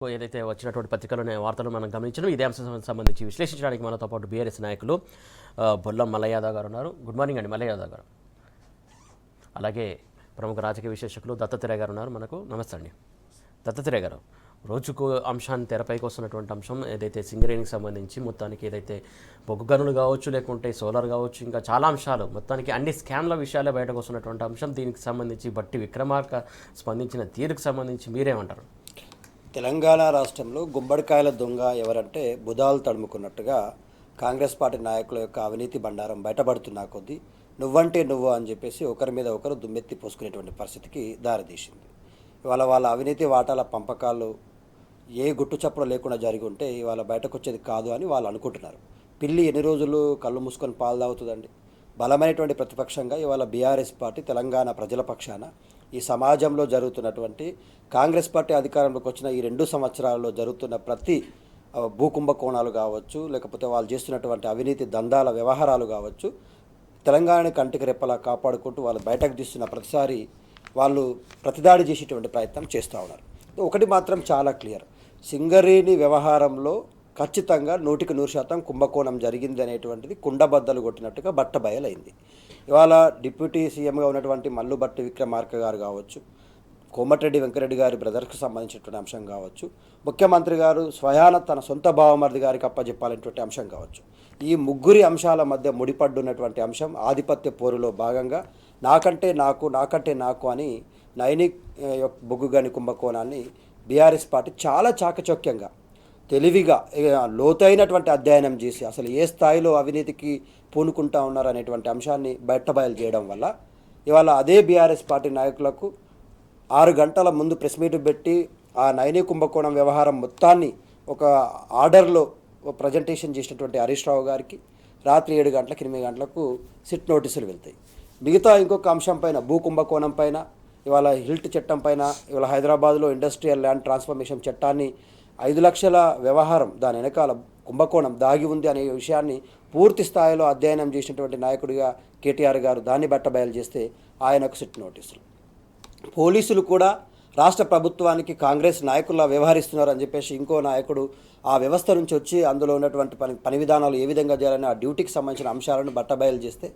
ఏదైతే వచ్చినటువంటి పత్రికలోనే వార్తలు మనం గమనించడం ఇదే అంశానికి సంబంధించి విశ్లేషించడానికి మనతో పాటు బీఆర్ఎస్ నాయకులు బొల్లం మల్లయ్య యాదవ్ గారు ఉన్నారు. గుడ్ మార్నింగ్ అండి మల్లయ్య యాదవ్ గారు. అలాగే ప్రముఖ రాజకీయ విశ్లేషకులు దత్తాత్రేయ గారు ఉన్నారు మనకు. నమస్తే అండి దత్తాత్రేయ గారు. రోజుకు అంశాన్ని తెరపైకి వస్తున్నటువంటి అంశం ఏదైతే సింగరేణికి సంబంధించి మొత్తానికి ఏదైతే బొగ్గు గనులు కావచ్చు, లేకుంటే సోలార్ కావచ్చు, ఇంకా చాలా అంశాలు మొత్తానికి అన్ని స్కామ్ల విషయాలే బయటకు వస్తున్నటువంటి అంశం. దీనికి సంబంధించి బట్టి విక్రమార్క స్పందించిన తీరుకు సంబంధించి మీరేమంటారు? తెలంగాణ రాష్ట్రంలో గుమ్మడికాయల దొంగ ఎవరంటే బుధాలు తడుముకున్నట్టుగా కాంగ్రెస్ పార్టీ నాయకుల యొక్క అవినీతి బండారం బయటపడుతున్నా కొద్దీ నువ్వంటే నువ్వు అని చెప్పేసి ఒకరి మీద ఒకరు దుమ్మెత్తి పోసుకునేటువంటి పరిస్థితికి దారితీసింది. ఇవాళ వాళ్ళ అవినీతి వాటాల పంపకాలు ఏ గుట్టు చప్పుడు లేకుండా జరిగి ఉంటే ఇవాళ బయటకు వచ్చేది కాదు అని వాళ్ళు అనుకుంటున్నారు. పిల్లి ఎన్ని రోజులు కళ్ళు మూసుకొని పాలు తాగుతుందండి. బలమైనటువంటి ప్రతిపక్షంగా ఇవాళ బీఆర్ఎస్ పార్టీ తెలంగాణ ప్రజల పక్షాన ఈ సమాజంలో జరుగుతున్నటువంటి కాంగ్రెస్ పార్టీ అధికారంలోకి వచ్చిన ఈ 2 సంవత్సరాల్లో జరుగుతున్న ప్రతి భూకుంభకోణాలు కావచ్చు, లేకపోతే వాళ్ళు చేస్తున్నటువంటి అవినీతి దందాల వ్యవహారాలు కావచ్చు, తెలంగాణని కంటికి రెప్పలా కాపాడుకుంటూ వాళ్ళు బయటకు తీస్తున్న ప్రతిసారి వాళ్ళు ప్రతిదాడి చేసేటువంటి ప్రయత్నం చేస్తూ ఉన్నారు. ఒకటి మాత్రం చాలా క్లియర్, సింగరేణి వ్యవహారంలో ఖచ్చితంగా 100% కుంభకోణం జరిగింది అనేటువంటిది కుండబద్దలు కొట్టినట్టుగా బట్టబయలైంది. ఇవాళ డిప్యూటీ సీఎంగా ఉన్నటువంటి మల్లుబట్టి విక్రమార్క గారు కావచ్చు, కోమటిరెడ్డి వెంకరెడ్డి గారి బ్రదర్కి సంబంధించినటువంటి అంశం కావచ్చు, ముఖ్యమంత్రి గారు స్వయాన తన సొంత బావమరిది గారికి అప్పచెప్పాలనేటువంటి అంశం కావచ్చు, ఈ ముగ్గురి అంశాల మధ్య ముడిపడ్డున్నటువంటి అంశం ఆధిపత్య పోరులో భాగంగా నాకంటే నాకు అని నైనిక్ బొగ్గుగని కుంభకోణాన్ని బీఆర్ఎస్ పార్టీ చాలా చాకచక్యంగా తెలివిగా లోతైనటువంటి అధ్యయనం చేసి అసలు ఏ స్థాయిలో అవినీతికి పూనుకుంటా ఉన్నారు అనేటువంటి అంశాన్ని బయటబయలు చేయడం వల్ల ఇవాళ అదే బీఆర్ఎస్ పార్టీ నాయకులకు 6 గంటల ముందు ప్రెస్ మీట్ పెట్టి ఆ నైని కుంభకోణం వ్యవహారం మొత్తాన్ని ఒక ఆర్డర్లో ప్రజెంటేషన్ చేసినటువంటి హరీష్ రావు గారికి రాత్రి 7 గంటలకు 8 గంటలకు సిట్ నోటీసులు వెళ్తాయి. మిగతా ఇంకొక అంశం పైన భూ కుంభకోణం పైన ఇవాళ హిల్ట్ చట్టం పైన ఇవాళ హైదరాబాద్లో ఇండస్ట్రియల్ ల్యాండ్ ట్రాన్స్ఫర్మేషన్ చట్టాన్ని 5 లక్షల వ్యవహారం దాని వెనకాల కుంభకోణం దాగి ఉంది అనే విషయాన్ని పూర్తి స్థాయిలో అధ్యయనం చేసినటువంటి నాయకుడిగా కేటీఆర్ గారు దాన్ని బట్టబయలు చేస్తే ఆయనకు సిట్ నోటీసులు. పోలీసులు కూడా రాష్ట్ర ప్రభుత్వానికి కాంగ్రెస్ నాయకుల్లా వ్యవహరిస్తున్నారు అని చెప్పేసి ఇంకో నాయకుడు ఆ వ్యవస్థ నుంచి వచ్చి అందులో ఉన్నటువంటి పని విధానాలు ఏ విధంగా చేయాలని ఆ డ్యూటీకి సంబంధించిన అంశాలను బట్టబయలు చేస్తే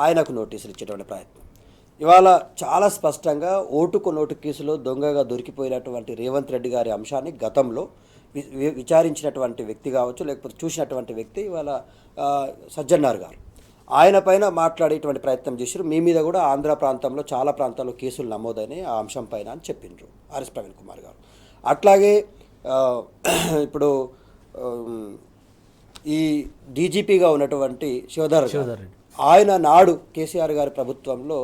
ఆయనకు నోటీసులు ఇచ్చేటువంటి ప్రయత్నం. ఇవాళ చాలా స్పష్టంగా ఓటుకు నోటు కేసులో దొంగగా దొరికిపోయినటువంటి రేవంత్ రెడ్డి గారి అంశాన్ని గతంలో విచారించినటువంటి వ్యక్తి కావచ్చు, లేకపోతే చూసినటువంటి వ్యక్తి ఇవాళ సజ్జన్నార్ గారు ఆయన పైన మాట్లాడేటువంటి ప్రయత్నం చేశారు. మీ మీద కూడా ఆంధ్ర ప్రాంతంలో చాలా ప్రాంతాల్లో కేసులు నమోదైనాయి ఆ అంశం పైన అని చెప్పిండ్రు ఆర్ఎస్ ప్రవీణ్ కుమార్ గారు. అట్లాగే ఇప్పుడు ఈ డీజీపీగా ఉన్నటువంటి శివధర్ ఆయన నాడు కేసీఆర్ గారి ప్రభుత్వంలో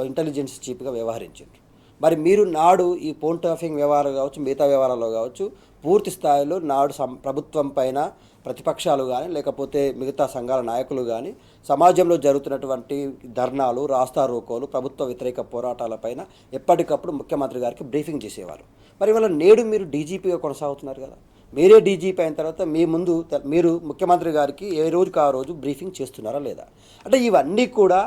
ఇంటెలిజెన్స్ చీఫ్గా వ్యవహరించారు. మరి మీరు నాడు ఈ ఫోన్ టాపింగ్ వ్యవహారం కావచ్చు, మిగతా వ్యవహారాల్లో కావచ్చు పూర్తి స్థాయిలో నాడు ప్రభుత్వం పైన ప్రతిపక్షాలు కానీ లేకపోతే మిగతా సంఘాల నాయకులు కానీ సమాజంలో జరుగుతున్నటువంటి ధర్నాలు, రాస్తా రోకోలు, ప్రభుత్వ వ్యతిరేక పోరాటాలపైన ఎప్పటికప్పుడు ముఖ్యమంత్రి గారికి బ్రీఫింగ్ చేసేవారు. మరి ఇవాళ నేడు మీరు డీజీపీగా కొనసాగుతున్నారు కదా, మీరే డీజీపీ అయిన తర్వాత మీ ముందు మీరు ముఖ్యమంత్రి గారికి ఏ రోజుకి ఆ రోజు బ్రీఫింగ్ చేస్తున్నారా లేదా? అంటే ఇవన్నీ కూడా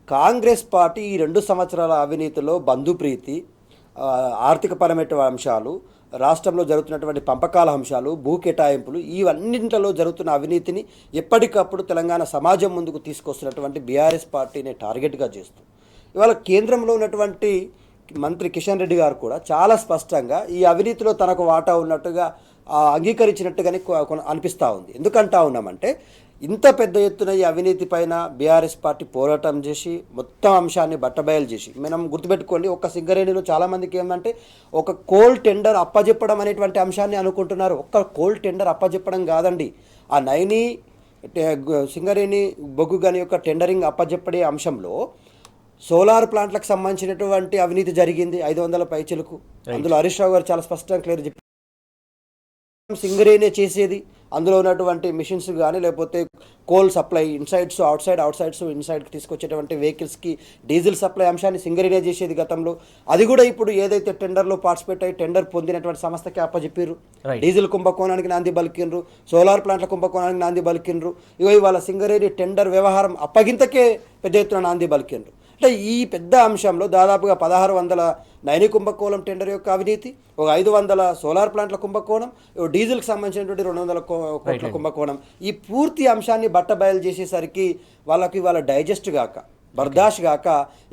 కాంగ్రెస్ పార్టీ ఈ 2 సంవత్సరాల అవినీతిలో బంధుప్రీతి, ఆర్థికపరమైన అంశాలు, రాష్ట్రంలో జరుగుతున్నటువంటి పంపకాల అంశాలు, భూ కేటాయింపులు, ఇవన్నింటిలో జరుగుతున్న అవినీతిని ఎప్పటికప్పుడు తెలంగాణ సమాజం ముందుకు తీసుకొస్తున్నటువంటి బీఆర్ఎస్ పార్టీని టార్గెట్గా చేస్తూ ఇవాళ కేంద్రంలో ఉన్నటువంటి మంత్రి కిషన్ రెడ్డి గారు కూడా చాలా స్పష్టంగా ఈ అవినీతిలో తనకు వాటా ఉన్నట్టుగా అంగీకరించినట్టుగానే అనిపిస్తూ ఉంది. ఎందుకంటా ఉన్నామంటే ఇంత పెద్ద ఎత్తున ఈ అవినీతి పైన బీఆర్ఎస్ పార్టీ పోరాటం చేసి మొత్తం అంశాన్ని బట్టబయలు చేసి మనం గుర్తుపెట్టుకోండి, ఒక సింగరేణిలో చాలామందికి ఏంటంటే ఒక కోల్ టెండర్ అప్పజెప్పడం అనేటువంటి అంశాన్ని అనుకుంటున్నారు. ఒక్క కోల్ టెండర్ అప్పజెప్పడం కాదండి, ఆ నైని సింగరేణి బొగ్గు గని యొక్క టెండరింగ్ అప్పజెప్పడే అంశంలో సోలార్ ప్లాంట్లకు సంబంధించినటువంటి అవినీతి జరిగింది 500 పైచలకు. అందులో హరీష్ రావు గారు చాలా స్పష్టంగా క్లియర్ చెప్పారు, సింగరేణే చేసేది. అందులో ఉన్నటువంటి మిషన్స్ కానీ లేకపోతే కోల్ సప్లై ఇన్సైడ్స్ అవుట్సైడ్స్ ఇన్సైడ్కి తీసుకొచ్చేటువంటి వెహికల్స్కి డీజిల్ సప్లై అంశాన్ని సింగరేణే చేసేది గతంలో. అది కూడా ఇప్పుడు ఏదైతే టెండర్లో పార్టిసిపేట్ అయ్యి టెండర్ పొందినటువంటి సంస్థకి అప్పచెప్పారు. డీజిల్ కుంభకోణానికి నాంది బలికిండ్రు, సోలార్ ప్లాంట్ల కుంభకోణానికి నాంది బలికిండ్రు. ఇవాళ సింగరేణి టెండర్ వ్యవహారం అప్పగింతకే పెద్ద ఎత్తున నాంది బలికిండ్రు. అంటే ఈ పెద్ద అంశంలో దాదాపుగా 1600 నైని కుంభకోణం టెండర్ యొక్క అవినీతి, ఒక 500 సోలార్ ప్లాంట్ల కుంభకోణం, డీజిల్కి సంబంధించినటువంటి 200 కోట్ల కుంభకోణం, ఈ పూర్తి అంశాన్ని బట్టబయలు చేసేసరికి వాళ్ళకి వాళ్ళ డైజెస్ట్ గాక బర్దాష్ గాక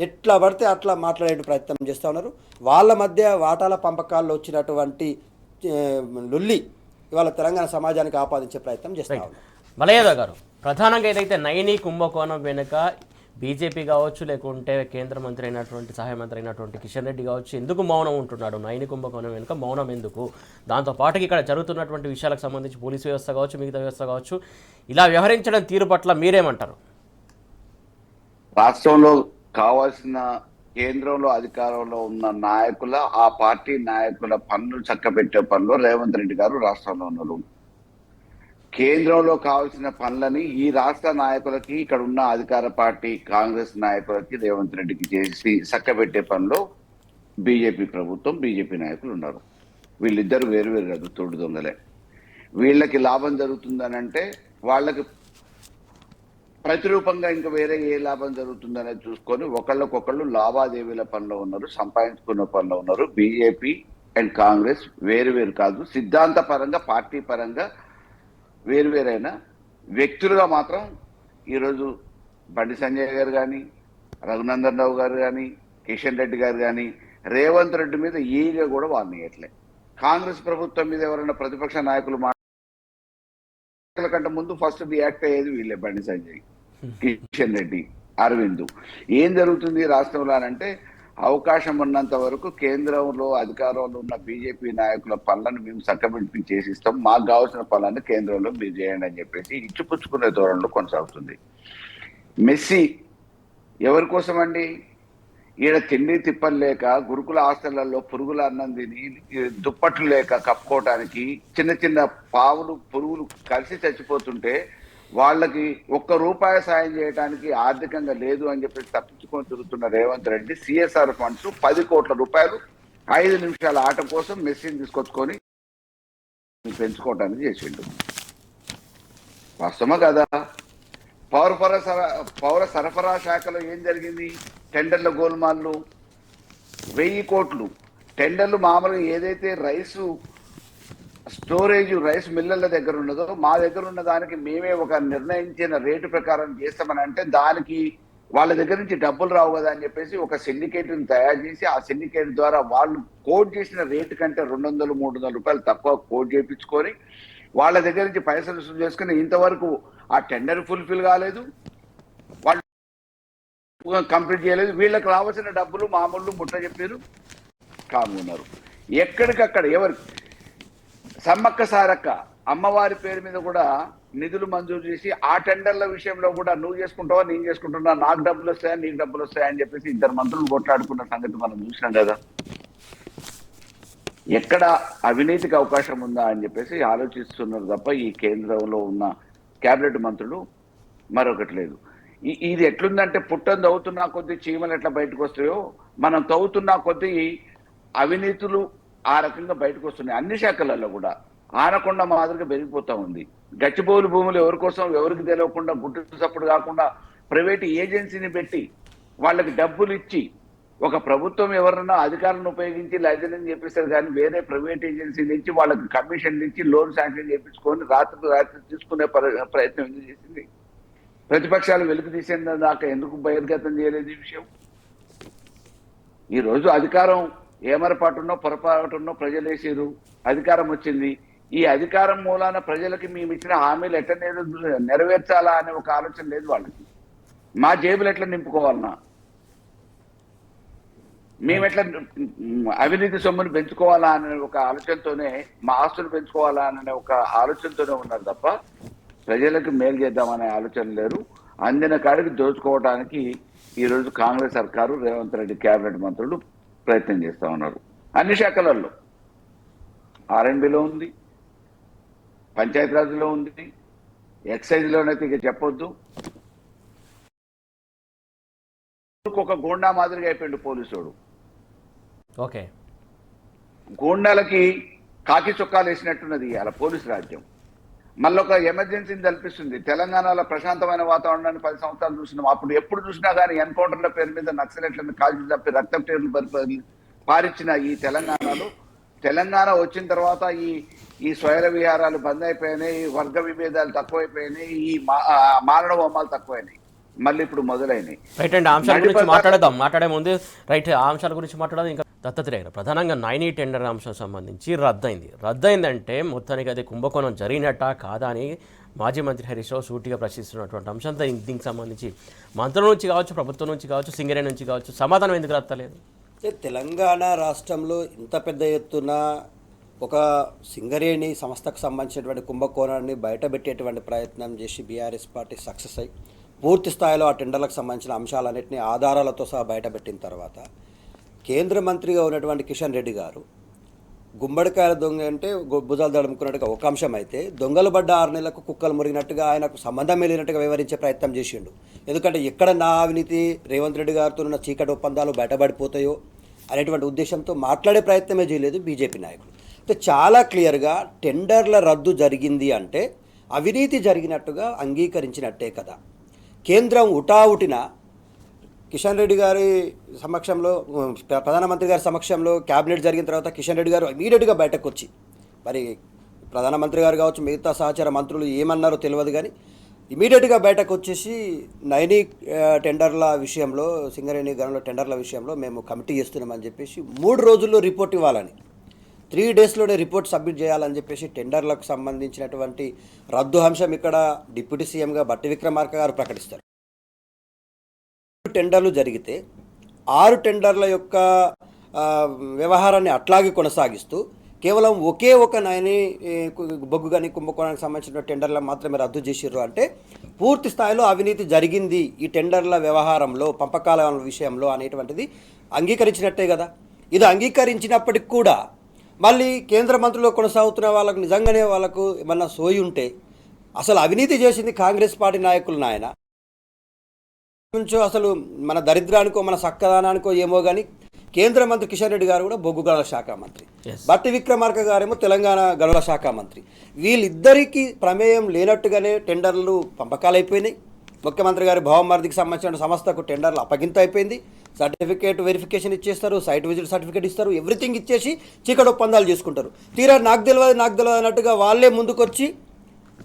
ఎట్లా పడితే అట్లా మాట్లాడే ప్రయత్నం చేస్తూ ఉన్నారు. వాళ్ళ మధ్య వాటాల పంపకాల్లో వచ్చినటువంటి లొల్లి ఇవాళ తెలంగాణ సమాజానికి ఆపాదించే ప్రయత్నం చేస్తూ ఉన్నారు. మలయాద గారు, ప్రధానంగా ఏదైతే నైని కుంభకోణం వెనుక బీజేపీ కావచ్చు, లేకుంటే కేంద్ర మంత్రి అయినటువంటి సహాయ మంత్రి అయినటువంటి కిషన్ రెడ్డి కావచ్చు, ఎందుకు మౌనం ఉంటున్నాడు? నైని కుంభకోణం వెనుక మౌనం ఎందుకు? దాంతోపాటుకి ఇక్కడ జరుగుతున్నటువంటి విషయాలకు సంబంధించి పోలీసు వ్యవస్థ కావచ్చు, మిగతా వ్యవస్థ కావచ్చు, ఇలా వ్యవహరించడం తీరు పట్ల మీరేమంటారు? రాష్ట్రంలో కావాల్సిన కేంద్రంలో అధికారంలో ఉన్న నాయకుల ఆ పార్టీ నాయకుల పనులు చక్కబెట్టే పనిలో రేవంత్ రెడ్డి గారు రాష్ట్రంలో ఉన్నారు. కేంద్రంలో కావాల్సిన పనులని ఈ రాష్ట్ర నాయకులకి, ఇక్కడ ఉన్న అధికార పార్టీ కాంగ్రెస్ నాయకులకి, రేవంత్ రెడ్డికి చేసి చక్కబెట్టే పనిలో బీజేపీ ప్రభుత్వం, బీజేపీ నాయకులు ఉన్నారు. వీళ్ళిద్దరు వేరు వేరు కాదు, తోడు దొంగలే. వీళ్ళకి లాభం జరుగుతుందని అంటే వాళ్ళకి ప్రతిరూపంగా ఇంకా వేరే ఏ లాభం జరుగుతుందనేది చూసుకొని ఒకళ్ళకొకళ్ళు లావాదేవీల పనిలో ఉన్నారు, సంపాదించుకున్న పనిలో ఉన్నారు. బీజేపీ అండ్ కాంగ్రెస్ వేరు వేరు కాదు, సిద్ధాంత పరంగా పార్టీ పరంగా వేరువేరైన వ్యక్తులుగా మాత్రం ఈరోజు బండి సంజయ్ గారు కానీ, రఘునందన్ రావు గారు కానీ, కిషన్ రెడ్డి గారు కానీ రేవంత్ రెడ్డి మీద ఈగా కూడా వార్నియట్లే. కాంగ్రెస్ ప్రభుత్వం మీద ఎవరైనా ప్రతిపక్ష నాయకులు కంటే ముందు ఫస్ట్ రియాక్ట్ అయ్యేది వీళ్ళే, బండి సంజయ్, కిషన్ రెడ్డి, అరవింద్. ఏం జరుగుతుంది రాష్ట్రంలో అంటే, అవకాశం ఉన్నంత వరకు కేంద్రంలో అధికారంలో ఉన్న బీజేపీ నాయకుల పనులను మేము చక్కబెట్టి చేసిస్తాం, మాకు కావాల్సిన పనులను కేంద్రంలో మీరు చేయండి అని చెప్పేసి ఇచ్చిపుచ్చుకునే ధోరణిలో కొనసాగుతుంది. మెస్సీ ఎవరి కోసం అండి? ఈడ తిండి తిప్పలు లేక, గురుకుల హాస్టళ్లలో పురుగుల అన్నం తిని, దుప్పట్లు లేక కప్పుకోవటానికి చిన్న చిన్న పావులు పురుగులు కలిసి చచ్చిపోతుంటే వాళ్ళకి ₹1 సాయం చేయడానికి ఆర్థికంగా లేదు అని చెప్పేసి తప్పించుకొని తిరుగుతున్న రేవంత్ రెడ్డి సిఎస్ఆర్ ఫండ్స్ 10 కోట్ల రూపాయలు 5 నిమిషాల ఆట కోసం మెస్సీని తీసుకొచ్చుకొని పెంచుకోవటానికి చేసిండు. వాస్తవమా కదా? పౌర సరఫరా శాఖలో ఏం జరిగింది? టెండర్ల గోల్మాళ్ళు, 1000 కోట్లు టెండర్లు. మామూలుగా ఏదైతే రైస్ స్టోరేజ్ రైస్ మిల్లర్ల దగ్గర ఉన్నదో, మా దగ్గర ఉన్న దానికి మేమే ఒక నిర్ణయించిన రేటు ప్రకారం చేస్తామని అంటే దానికి వాళ్ళ దగ్గర నుంచి డబ్బులు రావు కదా అని చెప్పేసి ఒక సిండికేట్ని తయారు చేసి, ఆ సిండికేట్ ద్వారా వాళ్ళు కోట్ చేసిన రేటు కంటే ₹200-300 తక్కువ కోట్ చేయించుకొని వాళ్ళ దగ్గర నుంచి పైసలు వసూలు చేసుకుని ఇంతవరకు ఆ టెండర్ ఫుల్ఫిల్ కాలేదు, వాళ్ళు కంప్లీట్ చేయలేదు. వీళ్ళకి రావాల్సిన డబ్బులు మామూలు ముట్ట చెప్పారు, కామున్నారు. ఎక్కడికక్కడ ఎవరు సమ్మక్క సారక్క అమ్మవారి పేరు మీద కూడా నిధులు మంజూరు చేసి ఆ టెండర్ల విషయంలో కూడా నువ్వు చేసుకుంటావా నేను చేసుకుంటున్నా, నాకు డబ్బులు వస్తాయా నీకు డబ్బులు వస్తాయా అని చెప్పేసి 2 మంత్రులు కొట్లాడుకున్న సంగతి మనం చూసినాం కదా. ఎక్కడ అవినీతికి అవకాశం ఉందా అని చెప్పేసి ఆలోచిస్తున్నారు తప్ప ఈ కేంద్రంలో ఉన్న కేబినెట్ మంత్రులు మరొకటి లేదు. ఇది ఎట్లుందంటే, పుట్టను తవ్వుతున్నా కొద్దీ చీమలు ఎట్లా బయటకు వస్తాయో, మనం తవ్వుతున్నా కొద్దీ అవినీతులు ఆ రకంగా బయటకు వస్తున్నాయి. అన్ని శాఖలలో కూడా ఆనకొండ మాదిరిగా పెరిగిపోతా ఉంది. గచ్చిబౌలి భూములు ఎవరి కోసం ఎవరికి తెలియకుండా గుట్టు చప్పుడు కాకుండా ప్రైవేట్ ఏజెన్సీని పెట్టి వాళ్ళకి డబ్బులు ఇచ్చి, ఒక ప్రభుత్వం ఎవరన్నా అధికారులను ఉపయోగించి లైసెన్స్ చేపిస్తారు కానీ వేరే ప్రైవేట్ ఏజెన్సీ నుంచి వాళ్ళకి కమిషన్ ఇచ్చి లోన్ శాంక్షన్ చేయించుకొని రాత్రి తీసుకునే ప్రయత్నం ఎందుకు చేసింది? ప్రతిపక్షాలు వెలుగు తీసేందు దాకా ఎందుకు బహిర్గతం చేయలేదు ఈ విషయం? ఈరోజు అధికారం ఏమరపాటున్నో పొరపాటున్నో ప్రజలు వేసారు, అధికారం వచ్చింది. ఈ అధికారం మూలాన ప్రజలకి మేము ఇచ్చిన హామీలు ఎట్లా నెరవేర్చాలా అనే ఒక ఆలోచన లేదు వాళ్ళకి. మా జేబులు ఎట్లా నింపుకోవాలన్నా, మేమెట్లా అవినీతి సొమ్మును పెంచుకోవాలా అనే ఒక ఆలోచనతోనే, మా ఆస్తులు పెంచుకోవాలా అనే ఒక ఆలోచనతోనే ఉన్నారు తప్ప ప్రజలకు మేలు చేద్దామనే ఆలోచన లేరు. అందిన కాడికి దోచుకోవడానికి ఈరోజు కాంగ్రెస్ సర్కారు, రేవంత్ రెడ్డి కేబినెట్ మంత్రులు ప్రయత్నం చేస్తూ ఉన్నారు. అన్ని శాఖలలో R&Bలో ఉంది, పంచాయతీరాజ్లో ఉంది, ఎక్సైజ్లోనైతే ఇక చెప్పొద్దు. ఒక గోండా మాదిరిగా అయిపోయిండు పోలీసుడు. ఓకే, గోండాలకి కాకి చొక్కాలు వేసినట్టున్నది అలా పోలీసు రాజ్యం. మళ్ళీ ఒక ఎమర్జెన్సీని కల్పిస్తుంది. తెలంగాణలో ప్రశాంతమైన వాతావరణాన్ని 10 సంవత్సరాలు చూసినాం. అప్పుడు ఎప్పుడు చూసినా కానీ ఎన్కౌంటర్ల పేరు మీద నక్సలైట్లను కాల్చి తప్పి రక్తం టేర్లు పారించిన ఈ తెలంగాణ వచ్చిన తర్వాత ఈ స్వైర విహారాలు బంద్ అయిపోయినాయి, ఈ వర్గ విభేదాలు తక్కువైపోయినాయి, ఈ మానవ హోమాలు తక్కువైనాయి, మళ్ళీ ఇప్పుడు మొదలైనాయి. రైట్ అండి, ఆ అంశాల గురించి మాట్లాడదాం. మాట్లాడే ముందు రైట్ ఆ అంశాల గురించి మాట్లాడదాం. ఇంకా దత్తాత్రేయ గారు, ప్రధానంగా 9E టెండర్ అంశం సంబంధించి రద్దయిందంటే మొత్తానికి అది కుంభకోణం జరిగినట్ట కాదా అని మాజీ మంత్రి హరీష్ రావు సూటిగా ప్రశ్నిస్తున్నటువంటి అంశంతో దీనికి సంబంధించి మంత్రుల నుంచి కావచ్చు, ప్రభుత్వం నుంచి కావచ్చు, సింగరేణి నుంచి కావచ్చు సమాధానం ఎందుకు రత్తలేదు? తెలంగాణ రాష్ట్రంలో ఇంత పెద్ద ఎత్తున ఒక సింగరేణి సంస్థకు సంబంధించినటువంటి కుంభకోణాన్ని బయటపెట్టేటువంటి ప్రయత్నం చేసి బీఆర్ఎస్ పార్టీ సక్సెస్ అయ్యి పూర్తి స్థాయిలో ఆ టెండర్లకు సంబంధించిన అంశాలన్నింటినీ ఆధారాలతో సహా బయటపెట్టిన తర్వాత కేంద్ర మంత్రిగా ఉన్నటువంటి కిషన్ రెడ్డి గారు గుమ్మడికాయల దొంగ అంటే భుజాలు దడుముకున్నట్టుగా ఒక అంశం అయితే, దొంగలు పడ్డ 6 నెలలకు కుక్కలు మురిగినట్టుగా ఆయనకు సంబంధం లేనట్టుగా వివరించే ప్రయత్నం చేసిండు. ఎందుకంటే ఎక్కడ నా అవినీతి రేవంత్ రెడ్డి గారితో ఉన్న చీకటి ఒప్పందాలు బయటపడిపోతాయో అనేటువంటి ఉద్దేశంతో మాట్లాడే ప్రయత్నమే చేయలేదు బీజేపీ నాయకులు. అయితే చాలా క్లియర్గా టెండర్ల రద్దు జరిగింది అంటే అవినీతి జరిగినట్టుగా అంగీకరించినట్టే కదా. కేంద్రం ఉటావుటిన కిషన్ రెడ్డి గారి సమక్షంలో, ప్రధానమంత్రి గారి సమక్షంలో క్యాబినెట్ జరిగిన తర్వాత కిషన్ రెడ్డి గారు ఇమీడియట్గా బయటకు వచ్చి, మరి ప్రధానమంత్రి గారు కావచ్చు మిగతా సహచార మంత్రులు ఏమన్నారో తెలియదు కానీ ఇమీడియట్గా బయటకు వచ్చేసి 9E టెండర్ల విషయంలో, సింగరేణి గనుల టెండర్ల విషయంలో మేము కమిటీ చేస్తున్నామని చెప్పేసి 3 రోజుల్లో రిపోర్ట్ ఇవ్వాలని, 3 డేస్లోనే రిపోర్ట్ సబ్మిట్ చేయాలని చెప్పేసి టెండర్లకు సంబంధించినటువంటి రద్దు అంశం ఇక్కడ డిప్యూటీ సీఎంగా బట్టి విక్రమార్క గారు ప్రకటిస్తారు. టెండర్లు జరిగితే 6 టెండర్ల యొక్క వ్యవహారాన్ని అట్లాగే కొనసాగిస్తూ కేవలం ఒకే ఒక 9E బొగ్గు గని కుంభకోణానికి సంబంధించిన టెండర్లు మాత్రమే రద్దు చేసిర్రు అంటే పూర్తి స్థాయిలో అవినీతి జరిగింది ఈ టెండర్ల వ్యవహారంలో, పంపకాల విషయంలో అనేటువంటిది అంగీకరించినట్టే కదా. ఇది అంగీకరించినప్పటికి కూడా మళ్ళీ కేంద్ర మంత్రులు కొనసాగుతున్న వాళ్ళకు నిజంగానే వాళ్ళకు ఏమన్నా సోయి ఉంటే, అసలు అవినీతి చేసింది కాంగ్రెస్ పార్టీ నాయకులు నాయన నుంచో, అసలు మన దరిద్రానికో మన సక్కదానానికో ఏమో కానీ కేంద్ర మంత్రి కిషన్ రెడ్డి గారు కూడా బొగ్గు గనుల శాఖ మంత్రి, బట్టి విక్రమార్క గారేమో తెలంగాణ గనుల శాఖ మంత్రి. వీళ్ళిద్దరికీ ప్రమేయం లేనట్టుగానే టెండర్లు పంపకాలైపోయినాయి. ముఖ్యమంత్రి గారి భావమర్దికి సంబంధించిన సంస్థకు టెండర్లు అప్పగింత అయిపోయింది. సర్టిఫికేట్ వెరిఫికేషన్ ఇచ్చేస్తారు, సైట్ విజిట్ సర్టిఫికేట్ ఇస్తారు, ఎవ్రీథింగ్ ఇచ్చేసి చీకటి ఒప్పందాలు చేసుకుంటారు. తీరా నాకు తెలియదు అన్నట్టుగా వాళ్ళే ముందుకొచ్చి,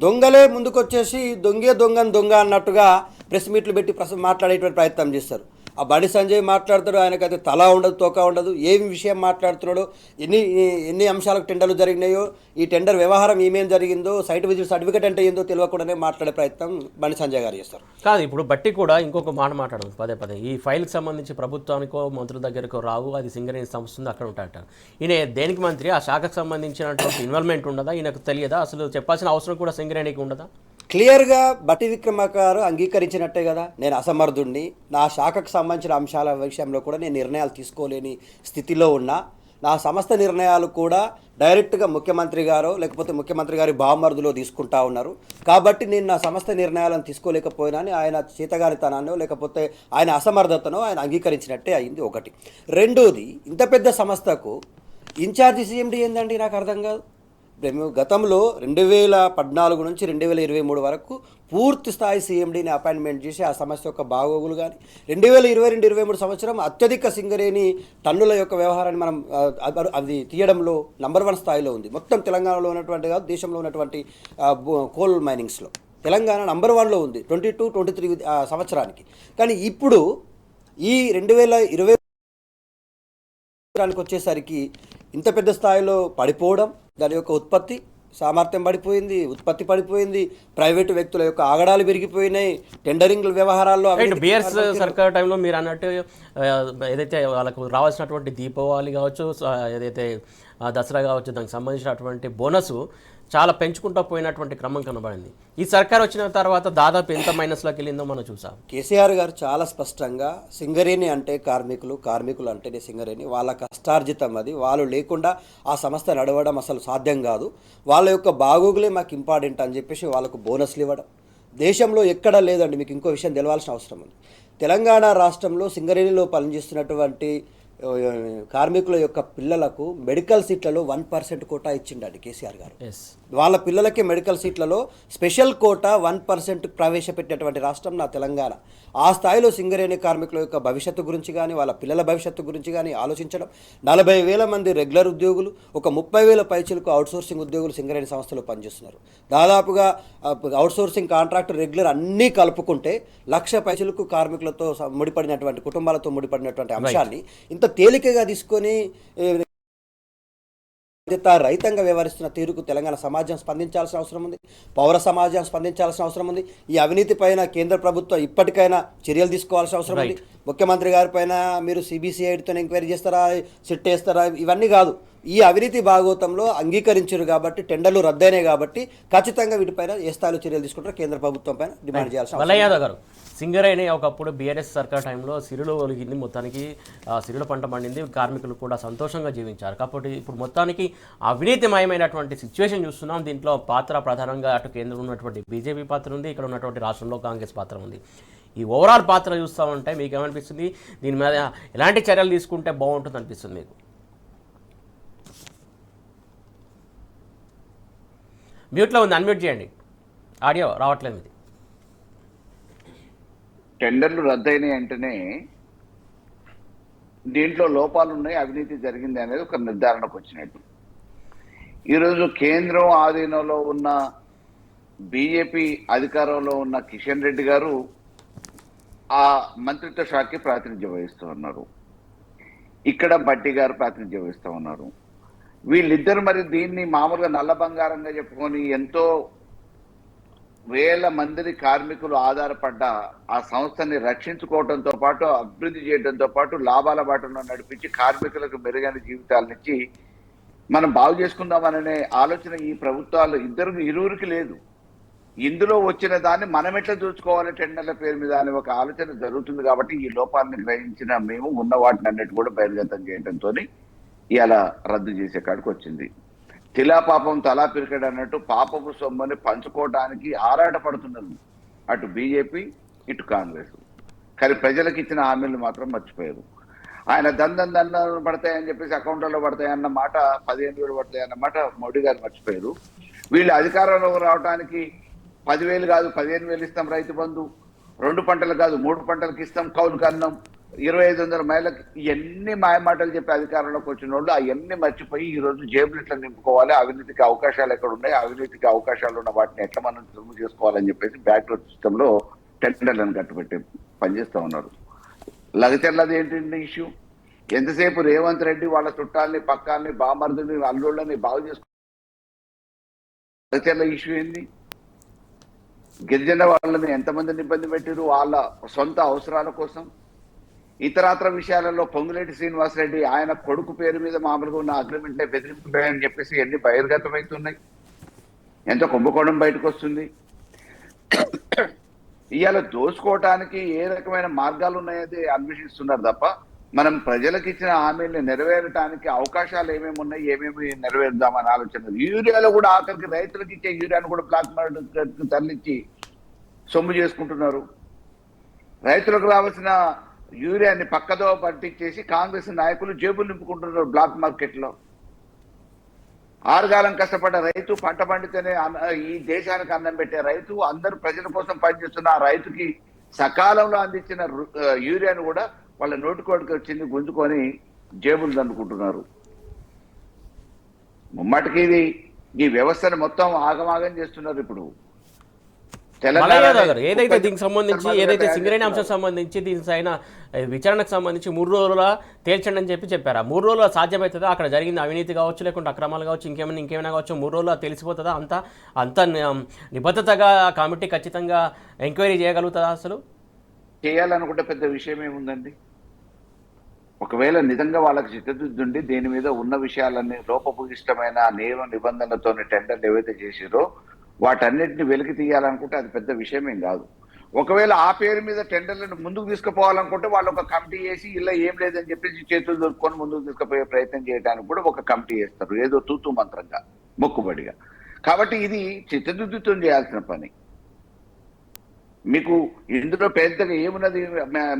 దొంగలే ముందుకొచ్చేసి దొంగ అన్నట్టుగా ప్రెస్ మీట్లు పెట్టి మాట్లాడేటువంటి ప్రయత్నం చేస్తారు. ఆ బండి సంజయ్ మాట్లాడతాడు, ఆయనకైతే తల ఉండదు, తోక ఉండదు, ఏమి విషయం మాట్లాడుతున్నాడో, ఎన్ని అంశాలకు టెండర్లు జరిగినాయో, ఈ టెండర్ వ్యవహారం ఏమేం జరిగిందో, సైట్ విజిట్ సర్టిఫికేట్ అంటే ఏందో తెలియకుండానే మాట్లాడే ప్రయత్నం బండి సంజయ్ గారు చేస్తారు. కాదు, ఇప్పుడు బట్టి కూడా ఇంకొక మాట మాట్లాడదు పదే ఈ ఫైల్కి సంబంధించి ప్రభుత్వానికో మంత్రుల దగ్గరకో రావు, అది సింగరేణి సంస్థ ఉంది, అక్కడ ఉంటాయంటారు. ఈయన దేనికి మంత్రి? ఆ శాఖకు సంబంధించినటువంటి ఇన్వాల్వ్మెంట్ ఉండదా? ఈయనకు తెలియదా? అసలు చెప్పాల్సిన అవసరం కూడా సింగరేణికి ఉండదా? క్లియర్గా బట్టి విక్రమార్క గారు అంగీకరించినట్టే కదా, నేను అసమర్థుడిని, నా శాఖకు సంబంధించిన అంశాల విషయంలో కూడా నేను నిర్ణయాలు తీసుకోలేని స్థితిలో ఉన్నా, నా సంస్థ నిర్ణయాలు కూడా డైరెక్ట్గా ముఖ్యమంత్రి గారో లేకపోతే ముఖ్యమంత్రి గారి బావమరుదులో తీసుకుంటా ఉన్నారు, కాబట్టి నేను నా సంస్థ నిర్ణయాలను తీసుకోలేకపోయినా అని ఆయన చేతగానితనాన్నో లేకపోతే ఆయన అసమర్థతనో ఆయన అంగీకరించినట్టే అయింది ఒకటి. రెండోది, ఇంత పెద్ద సంస్థకు ఇన్ఛార్జి సీఎండీ ఏందండి నాకు అర్థం కాదు. మేము గతంలో 2014 నుంచి 2023 వరకు పూర్తి స్థాయి సీఎండీని అపాయింట్మెంట్ చేసి ఆ సమస్య యొక్క బాగోగులు కానీ 2022-23 సంవత్సరం అత్యధిక సింగరేణి టన్నుల యొక్క వ్యవహారాన్ని మనం అది తీయడంలో నంబర్ 1 స్థాయిలో ఉంది. మొత్తం తెలంగాణలో ఉన్నటువంటి కాదు, దేశంలో ఉన్నటువంటి కోల్ మైనింగ్స్లో తెలంగాణ నంబర్ 1లో ఉంది 22-23 సంవత్సరానికి. కానీ ఇప్పుడు ఈ 2020 వచ్చేసరికి ఇంత పెద్ద స్థాయిలో పడిపోవడం, దాని యొక్క ఉత్పత్తి సామర్థ్యం పడిపోయింది, ఉత్పత్తి పడిపోయింది, ప్రైవేటు వ్యక్తుల యొక్క ఆగడాలు పెరిగిపోయినాయి, టెండరింగ్ వ్యవహారాల్లో. బీఆర్ఎస్ సర్కార్ టైంలో మీరు అన్నట్టు ఏదైతే వాళ్ళకు రావాల్సినటువంటి దీపావళి కావచ్చు, ఏదైతే దసరా కావచ్చు, దానికి సంబంధించినటువంటి బోనస్ చాలా పెంచుకుంటూ పోయినటువంటి క్రమం కనబడింది. ఈ సర్కార్ వచ్చిన తర్వాత దాదాపు ఎంత మైనస్లోకి వెళ్ళిందో మనం చూసాం. కేసీఆర్ గారు చాలా స్పష్టంగా సింగరేణి అంటే కార్మికులు అంటేనే సింగరేణి, వాళ్ళ కష్టార్జితం అది, వాళ్ళు లేకుండా ఆ సంస్థ నడవడం అసలు సాధ్యం కాదు, వాళ్ళ యొక్క బాగోగులే మాకు ఇంపార్టెంట్ అని చెప్పేసి వాళ్ళకు బోనస్లు ఇవ్వడం దేశంలో ఎక్కడా లేదండి. మీకు ఇంకో విషయం తెలవాల్సిన అవసరం ఉంది. తెలంగాణ రాష్ట్రంలో సింగరేణిలో పనిచేస్తున్నటువంటి కార్మికుల యొక్క పిల్లలకు మెడికల్ సీట్లలో 1% కోటా ఇచ్చిండండి కేసీఆర్ గారు. ఎస్. వాళ్ళ పిల్లలకి మెడికల్ సీట్లలో స్పెషల్ కోటా 1% ప్రవేశపెట్టినటువంటి రాష్ట్రం నా తెలంగాణ. ఆ స్థాయిలో సింగరేణి కార్మికుల యొక్క భవిష్యత్తు గురించి కానీ వాళ్ళ పిల్లల భవిష్యత్తు గురించి కానీ ఆలోచించడం. 40,000 మంది రెగ్యులర్ ఉద్యోగులు, ఒక 30,000 పైచలకు అవుట్సోర్సింగ్ ఉద్యోగులు సింగరేణి సంస్థలో పనిచేస్తున్నారు. దాదాపుగా అవుట్సోర్సింగ్ కాంట్రాక్ట్ రెగ్యులర్ అన్నీ కలుపుకుంటే 1,00,000 పైచలకు కార్మికులతో ముడిపడినటువంటి కుటుంబాలతో ముడిపడినటువంటి అంశాన్ని ఇంత తేలికగా తీసుకొని రహితంగా వ్యవహరిస్తున్న తీరుకు తెలంగాణ సమాజం స్పందించాల్సిన అవసరం ఉంది, పౌర సమాజం స్పందించాల్సిన అవసరం ఉంది. ఈ అవినీతి పైన కేంద్ర ప్రభుత్వం ఇప్పటికైనా చర్యలు తీసుకోవాల్సిన అవసరం ఉంది. ముఖ్యమంత్రి గారి పైన మీరు సిబిసిఐడితో ఎంక్వైరీ చేస్తారా, సిట్ వేస్తారా, ఇవన్నీ కాదు. ఈ అవినీతి భాగోతంలో అంగీకరించారు కాబట్టి, టెండర్లు రద్దయినాయి కాబట్టి ఖచ్చితంగా వీటిపైన ఏ స్థాయిలో చర్యలు తీసుకుంటారో కేంద్ర ప్రభుత్వం పైన డిమాండ్ చేయాల్సిన అవసరం. మల్లయ్య యాదవ్ గారు, సింగరేణి ఒకప్పుడు బీఆర్ఎస్ సర్కార్ టైంలో సిరులు ఒలిగింది, మొత్తానికి సిరుల పంట పండింది, కార్మికులు కూడా సంతోషంగా జీవించారు. కాబట్టి ఇప్పుడు మొత్తానికి అవినీతిమయమైనటువంటి సిచ్యువేషన్ చూస్తున్నాం. దీంట్లో పాత్ర ప్రధానంగా అటు కేంద్రంలో ఉన్నటువంటి బీజేపీ పాత్ర ఉంది, ఇక్కడ ఉన్నటువంటి రాష్ట్రంలో కాంగ్రెస్ పాత్ర ఉంది. ఈ ఓవరాల్ పాత్ర చూస్తూ ఉంటే మీకు ఏమనిపిస్తుంది? దీని మీద ఎలాంటి చర్యలు తీసుకుంటే బాగుంటుంది అనిపిస్తుంది మీకు? మ్యూట్లో ఉంది, అన్మ్యూట్ చేయండి, ఆడియో రావట్లేదు ఇది. టెండర్లు రద్దయినాయి అంటేనే దీంట్లో లోపాలు ఉన్నాయి, అవినీతి జరిగింది అనేది ఒక నిర్ధారణకు వచ్చినట్టు. ఈరోజు కేంద్రం ఆధీనంలో ఉన్న బీజేపీ అధికారంలో ఉన్న కిషన్ రెడ్డి గారు ఆ మంత్రిత్వ శాఖకి ప్రాతినిధ్యం వహిస్తూ ఉన్నారు, ఇక్కడ భట్టి గారు ప్రాతినిధ్యం వహిస్తూ ఉన్నారు. వీళ్ళిద్దరు మరి దీన్ని మామూలుగా నల్ల బంగారంగా చెప్పుకొని ఎంతో వేల మంది కార్మికులు ఆధారపడ్డ ఆ సంస్థని రక్షించుకోవడంతో పాటు, అభివృద్ధి చేయడంతో పాటు, లాభాల బాటలో నడిపించి కార్మికులకు మెరుగైన జీవితాలనిచ్చి మనం బాగు చేసుకుందామనే ఆలోచన ఈ ప్రభుత్వాలు ఇరువురికి లేదు. ఇందులో వచ్చిన దాన్ని మనం ఎట్లా చూసుకోవాలి టెండర్ల పేరు మీద అనే ఒక ఆలోచన జరుగుతుంది. కాబట్టి ఈ లోపాలను గ్రహించిన మేము ఉన్న వాటిని అన్నిటి కూడా బహిర్గతం చేయడంతో ఇలా రద్దు చేసే కాడికి వచ్చింది. తిలా పాపం తలా పిరికడు అన్నట్టు పాపపు సొమ్మని పంచుకోవడానికి ఆరాటపడుతున్నది అటు బీజేపీ ఇటు కాంగ్రెస్. కానీ ప్రజలకు ఇచ్చిన హామీలు మాత్రం మర్చిపోయారు. ఆయన దండం పడతాయని చెప్పేసి అకౌంట్లలో పడతాయన్న మాట, 15,000 పడతాయన్న మాట మోడీ గారు మర్చిపోయారు. వీళ్ళు అధికారంలో రావడానికి 10,000 కాదు 15,000 ఇస్తాం, రైతు బంధు 2 పంటలు కాదు 3 పంటలకు ఇస్తాం, కౌలుకు అన్నం 2,500 మైళ్ళకి, ఇవన్నీ మాయమాటలు చెప్పి అధికారంలోకి వచ్చిన వాళ్ళు అవన్నీ మర్చిపోయి ఈరోజు జేబులు ఎట్లా నింపుకోవాలి, అవినీతికి అవకాశాలు ఎక్కడ ఉన్నాయి, అవినీతికి అవకాశాలు ఉన్న వాటిని ఎట్లా మనం రిమూవ్ చేసుకోవాలని చెప్పేసి బ్యాక్వర్డ్ సిస్టంలో టెండర్లను కట్టుబెట్టి పనిచేస్తూ ఉన్నారు. లగచర్లది ఏంటంటే ఇష్యూ, ఎంతసేపు రేవంత్ రెడ్డి వాళ్ళ చుట్టాలని, పక్కాలని, బామర్దుని, అల్లుళ్ళని బాగు చేసుకో. లగచర్ల ఇష్యూ ఏంది? గిరిజన వాళ్ళని ఎంతమందిని ఇబ్బంది పెట్టారు వాళ్ళ సొంత అవసరాల కోసం. ఇతరాతర విషయాలలో పొంగులేటి శ్రీనివాసరెడ్డి ఆయన కొడుకు పేరు మీద మామూలుగా ఉన్న అగ్రిమెంట్లే బెదిరింపున్నాయని చెప్పేసి ఎన్ని బహిర్గతమవుతున్నాయి, ఎంత కుంభకోణం బయటకు వస్తుంది. ఇవాళ దోచుకోవటానికి ఏ రకమైన మార్గాలు ఉన్నాయని అన్వేషిస్తున్నారు తప్ప మనం ప్రజలకు ఇచ్చిన హామీల్ని నెరవేరటానికి అవకాశాలు ఏమేమి ఉన్నాయి, ఏమేమి నెరవేరుద్దామని ఆలోచన. యూరియాలో కూడా ఆఖరికి రైతులకు ఇచ్చే యూరియాను కూడా బ్లాక్ మార్కెట్కి తరలించి సొమ్ము చేసుకుంటున్నారు. రైతులకు రావాల్సిన యూరియాని పక్కదో పట్టించేసి కాంగ్రెస్ నాయకులు జేబులు నింపుకుంటున్నారు బ్లాక్ మార్కెట్లో. ఆరుగాలం కష్టపడ్డ రైతు, పంట పండితేనే ఈ దేశానికి అన్నం పెట్టే రైతు, అందరూ ప్రజల కోసం పనిచేస్తున్న ఆ రైతుకి సకాలంలో అందించిన యూరియాను కూడా వాళ్ళ నోటికోడికి వచ్చింది గుంజుకొని జేబులు దండుకుంటున్నారు. ముమ్మటికి ఇది ఈ వ్యవస్థను మొత్తం ఆగమాగం చేస్తున్నారు. ఇప్పుడు ఏదైతే దీనికి సంబంధించి, ఏదైతే సింగరేణి అంశం సంబంధించి దీనికి అయిన విచారణకు సంబంధించి 3 రోజుల తేల్చండి అని చెప్పారు. ఆ 3 రోజుల సాధ్యమవుతుందా? అక్కడ జరిగింది అవినీతి కావచ్చు, లేకుంటే అక్రమాలు కావచ్చు, ఇంకేమైనా కావచ్చు, 3 రోజుల్లో తెలిసిపోతుందా? అంత నిబద్ధతగా కమిటీ ఖచ్చితంగా ఎంక్వైరీ చేయగలుగుతుందా? అసలు చేయాలనుకుంటే పెద్ద విషయం ఏముందండి? ఒకవేళ నిజంగా వాళ్ళకి చిత్తశుద్ధి ఉండి దేని మీద ఉన్న విషయాలన్నీ లోపభూయిష్టమైన నియమ నిబంధనలతో టెండర్లు ఏవైతే చేసిరో వాటన్నిటిని వెలికి తీయాలనుకుంటే అది పెద్ద విషయమేం కాదు. ఒకవేళ ఆ పేరు మీద టెండర్లను ముందుకు తీసుకుపోవాలనుకుంటే వాళ్ళు ఒక కమిటీ వేసి ఇలా ఏం లేదని చెప్పేసి చేతులు దొరుకుకొని ముందుకు తీసుకుపోయే ప్రయత్నం చేయడానికి కూడా ఒక కమిటీ వేస్తారు, ఏదో తూతూ మంత్రంగా, మొక్కుబడిగా. కాబట్టి ఇది చిత్తశుద్ధితో చేయాల్సిన పని. మీకు ఇందులో పెద్దగా ఏమున్నది,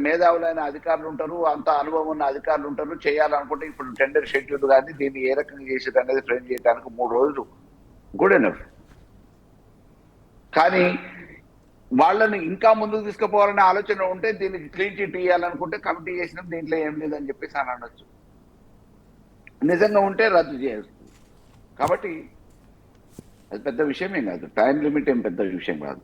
మేధావులైన అధికారులు ఉంటారు, అంత అనుభవం ఉన్న అధికారులు ఉంటారు. చేయాలనుకుంటే ఇప్పుడు టెండర్ షెడ్యూల్ కానీ దీన్ని ఏ రకంగా చేసేది అనేది ఫ్రేమ్ చేయడానికి 3 రోజులు గుడ్ ఎనఫ్. కానీ వాళ్ళని ఇంకా ముందుకు తీసుకుపోవాలనే ఆలోచన ఉంటే దీనికి క్లీన్ చిట్ ఇవ్వాలనుకుంటే కమిటీ చేసినాం, దీంట్లో ఏం లేదని చెప్పేసి అని అనొచ్చు. నిజంగా ఉంటే రద్దు చేయొచ్చు. కాబట్టి అది పెద్ద విషయమేం కాదు, టైం లిమిట్ ఏం పెద్ద విషయం కాదు.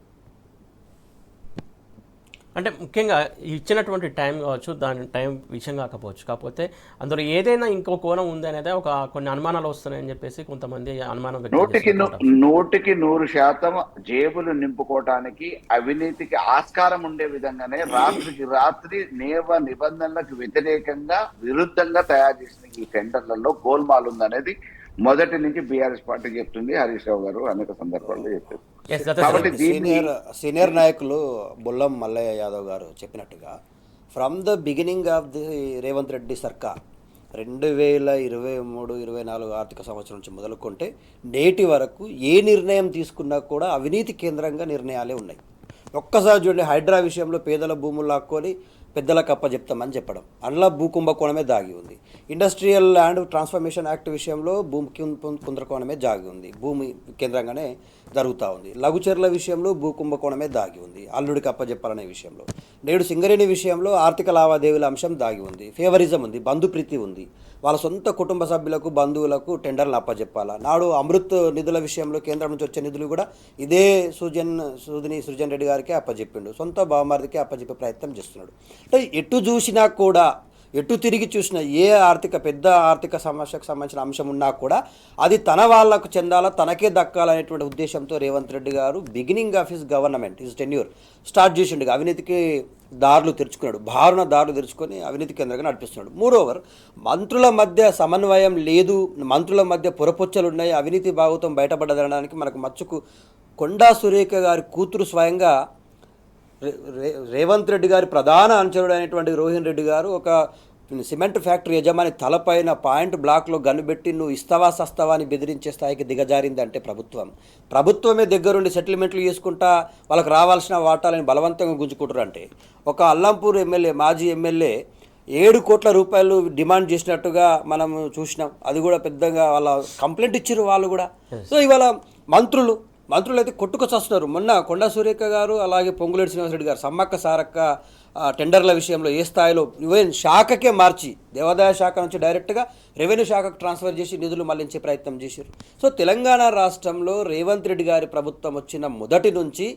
అంటే ముఖ్యంగా ఇచ్చినటువంటి టైం కావచ్చు, దాని టైం విషయం కాకపోవచ్చు, కాకపోతే అందులో ఏదైనా ఇంకో కోణం ఉంది అనేది కొన్ని అనుమానాలు వస్తున్నాయని చెప్పేసి కొంతమంది అనుమానం నూటికి 100% జేబులు నింపుకోవటానికి, అవినీతికి ఆస్కారం ఉండే విధంగానే రాత్రికి రాత్రి నిబంధనలకు వ్యతిరేకంగా విరుద్ధంగా తయారు చేసిన ఈ టెండర్లలో గోల్మాల్ ఉందనేది మొదటి నుంచి బీఆర్ఎస్ పార్టీ చెప్తుంది, హరీష్ రావు గారు అనేక సందర్భాల్లో చెప్పారు. కాబట్టి సీనియర్ నాయకులు బొల్లం మల్లయ్య యాదవ్ గారు చెప్పినట్టుగా from the beginning of the Revanth Reddy సర్కార్ 2023-24 ఆర్థిక సంవత్సరం నుంచి మొదలుకుంటే నేటి వరకు ఏ నిర్ణయం తీసుకున్నా కూడా అవినీతి కేంద్రంగా నిర్ణయాలే ఉన్నాయి. ఒక్కసారి చూడండి, హైడ్రా విషయంలో పేదల భూములు లాక్కొని పెద్దలకు అప్పచెప్తామని చెప్పడం, అందులో భూ కుంభకోణమే దాగి ఉంది. ఇండస్ట్రియల్ ల్యాండ్ ట్రాన్స్ఫర్మేషన్ యాక్ట్ విషయంలో భూమి కుంభకోణమే దాగి ఉంది, భూమి కేంద్రంగానే జరుగుతూ ఉంది. లఘుచర్ల విషయంలో భూ కుంభకోణమే దాగి ఉంది, అల్లుడికి అప్పచెప్పాలనే విషయంలో. నేడు సింగరేణి విషయంలో ఆర్థిక లావాదేవీల అంశం దాగి ఉంది, ఫేవరిజం ఉంది, బంధుప్రీతి ఉంది, వాళ్ళ సొంత కుటుంబ సభ్యులకు బంధువులకు టెండర్లు అప్పచెప్పాలా. నాడు అమృత్ నిధుల విషయంలో కేంద్రం నుంచి వచ్చే నిధులు కూడా ఇదే సృజన్ రెడ్డి గారికి అప్పచెప్పిండు, సొంత బావమరిదికి అప్పచెప్పే ప్రయత్నం చేస్తున్నాడు. అంటే ఎటు చూసినా కూడా, ఎటు తిరిగి చూసినా ఏ పెద్ద ఆర్థిక సమస్యకు సంబంధించిన అంశం ఉన్నా కూడా అది తన వాళ్లకు చెందాలా, తనకే దక్కాలనేటువంటి ఉద్దేశంతో రేవంత్ రెడ్డి గారు beginning of his government, his tenure start చేసిండు. అవినీతికి దారులు తెరుచుకున్నాడు, భారున దారులు తెరుచుకొని అవినీతి కేంద్రంగా నడిపిస్తున్నాడు. మోరోవర్, మంత్రుల మధ్య సమన్వయం లేదు, మంత్రుల మధ్య పొరపొచ్చలు ఉన్నాయి, అవినీతి భాగవతం బయటపడదనడానికి మనకు మచ్చుకు కొండా సురేఖ గారి కూతురు స్వయంగా రేవంత్ రెడ్డి గారి ప్రధాన అనుచరుడు అయినటువంటి రోహిన్ రెడ్డి గారు ఒక సిమెంట్ ఫ్యాక్టరీ యజమాని తలపైన పాయింట్ బ్లాక్లో గన్నుబెట్టి నువ్వు ఇస్తావా సస్తావా అని బెదిరించే స్థాయికి దిగజారిందంటే ప్రభుత్వమే దగ్గరుండి సెటిల్మెంట్లు చేసుకుంటా వాళ్ళకి రావాల్సిన వాటాలని బలవంతంగా గుంజుకుంటారు. అంటే ఒక అల్లంపూర్ ఎమ్మెల్యే, మాజీ ఎమ్మెల్యే 7 కోట్ల రూపాయలు డిమాండ్ చేసినట్టుగా మనం చూసినాం. అది కూడా పెద్దగా వాళ్ళ కంప్లైంట్ ఇచ్చారు వాళ్ళు కూడా. సో ఇవాళ మంత్రులు అయితే కొట్టుకొచ్చేస్తున్నారు. మొన్న కొండా సురేఖ గారు అలాగే పొంగులేటి శ్రీనివాసరెడ్డి గారు సమ్మక్క సారక్క టెండర్ల విషయంలో ఏ స్థాయిలో ఈవెన్ శాఖకే మార్చి, దేవాదాయ శాఖ నుంచి డైరెక్ట్గా రెవెన్యూ శాఖకు ట్రాన్స్ఫర్ చేసి నిధులు మళ్లించే ప్రయత్నం చేశారు. సో తెలంగాణ రాష్ట్రంలో రేవంత్ రెడ్డి గారి ప్రభుత్వం వచ్చిన మొదటి నుంచి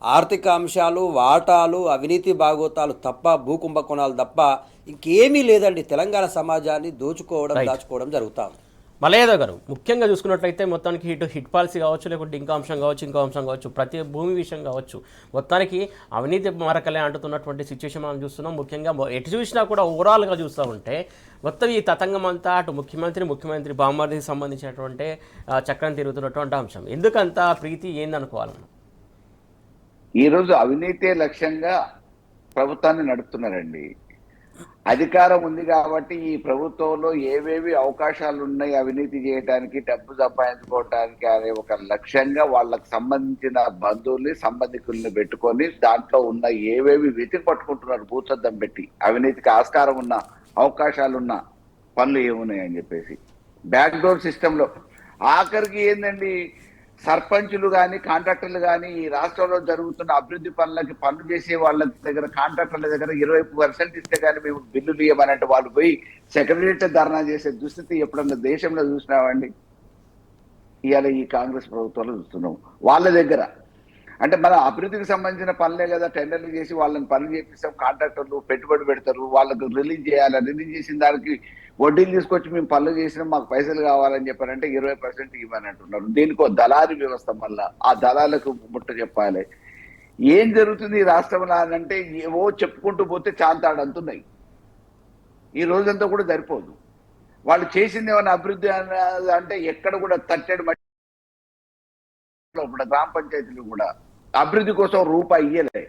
ఆర్థిక అంశాలు, వాటాలు, అవినీతి భాగోతాలు తప్ప, భూకుంభకోణాలు తప్ప ఇంకేమీ లేదండి. తెలంగాణ సమాజాన్ని దాచుకోవడం జరుగుతా ఉంది. మల్లయ్య గారు, ముఖ్యంగా చూసుకున్నట్లయితే మొత్తానికి హిట్ పాలసీ కావచ్చు, లేకుంటే ఇంకో అంశం కావచ్చు, ప్రతి భూమి విషయం కావచ్చు, మొత్తానికి అవినీతి మరకలే అంటున్నటువంటి సిచ్యువేషన్ మనం చూస్తున్నాం. ముఖ్యంగా ఎటు చూసినా కూడా ఓవరాల్గా చూస్తూ ఉంటే మొత్తం ఈ తతంగం అంతా అటు ముఖ్యమంత్రి బామ్మర్దికి సంబంధించినటువంటి చక్రం తిరుగుతున్నటువంటి అంశం. ఎందుకంత ప్రీతి ఏందనుకోవాలి మనం? ఈరోజు అవినీతే లక్ష్యంగా ప్రభుత్వాన్ని నడుపుతున్నారండి. అధికారం ఉంది కాబట్టి ఈ ప్రభుత్వంలో ఏవేవి అవకాశాలు ఉన్నాయి అవినీతి చేయడానికి, డబ్బు సంపాదించుకోవడానికి అనే ఒక లక్ష్యంగా వాళ్ళకు సంబంధించిన బంధువుల్ని, సంబంధికుల్ని పెట్టుకొని దాంట్లో ఉన్న ఏవేవి వెతికి పట్టుకుంటున్నారు భూతద్దం పెట్టి, అవినీతికి ఆస్కారం ఉన్న అవకాశాలున్న పనులు ఏమున్నాయని చెప్పేసి బ్యాక్ డోర్ సిస్టంలో. ఆఖరికి ఏందండి, సర్పంచులు కానీ కాంట్రాక్టర్లు కానీ ఈ రాష్ట్రంలో జరుగుతున్న అభివృద్ధి పనులకి పనులు చేసే వాళ్ళ దగ్గర, కాంట్రాక్టర్ల దగ్గర 20% ఇస్తే కానీ మేము బిల్లులు ఇవ్వమంటే వాళ్ళు పోయి సెక్రటరీతో ధర్నా చేసే దుస్థితి ఎప్పుడన్నా దేశంలో చూసినామండి? ఇవాళ ఈ కాంగ్రెస్ ప్రభుత్వంలో చూస్తున్నాం. వాళ్ళ దగ్గర అంటే మన అభివృద్ధికి సంబంధించిన పనులే కదా, టెండర్లు చేసి వాళ్ళని పనులు చేపిస్తాం, కాంట్రాక్టర్లు పెట్టుబడి పెడతారు, వాళ్ళకు రిలీజ్ చేయాలి, రిలీజ్ చేసిన దానికి వడ్డీలు తీసుకొచ్చి మేము పనులు చేసినాం, మాకు పైసలు కావాలని చెప్పారంటే 20% ఇవ్వని అంటున్నారు. దీనికో దళారీ వ్యవస్థ, మళ్ళా ఆ దళాలకు ముట్ట చెప్పాలి. ఏం జరుగుతుంది ఈ రాష్ట్రంలో అంటే ఏవో చెప్పుకుంటూ పోతే చాంతాడంతున్నాయి. ఈ రోజంతా కూడా సరిపోదు. వాళ్ళు చేసింది ఏమైనా అభివృద్ధి అంటే ఎక్కడ కూడా తట్టెడు మట్టి, గ్రామ పంచాయతీలు కూడా అభివృద్ధి కోసం రూపాయి ఇయ్యలే.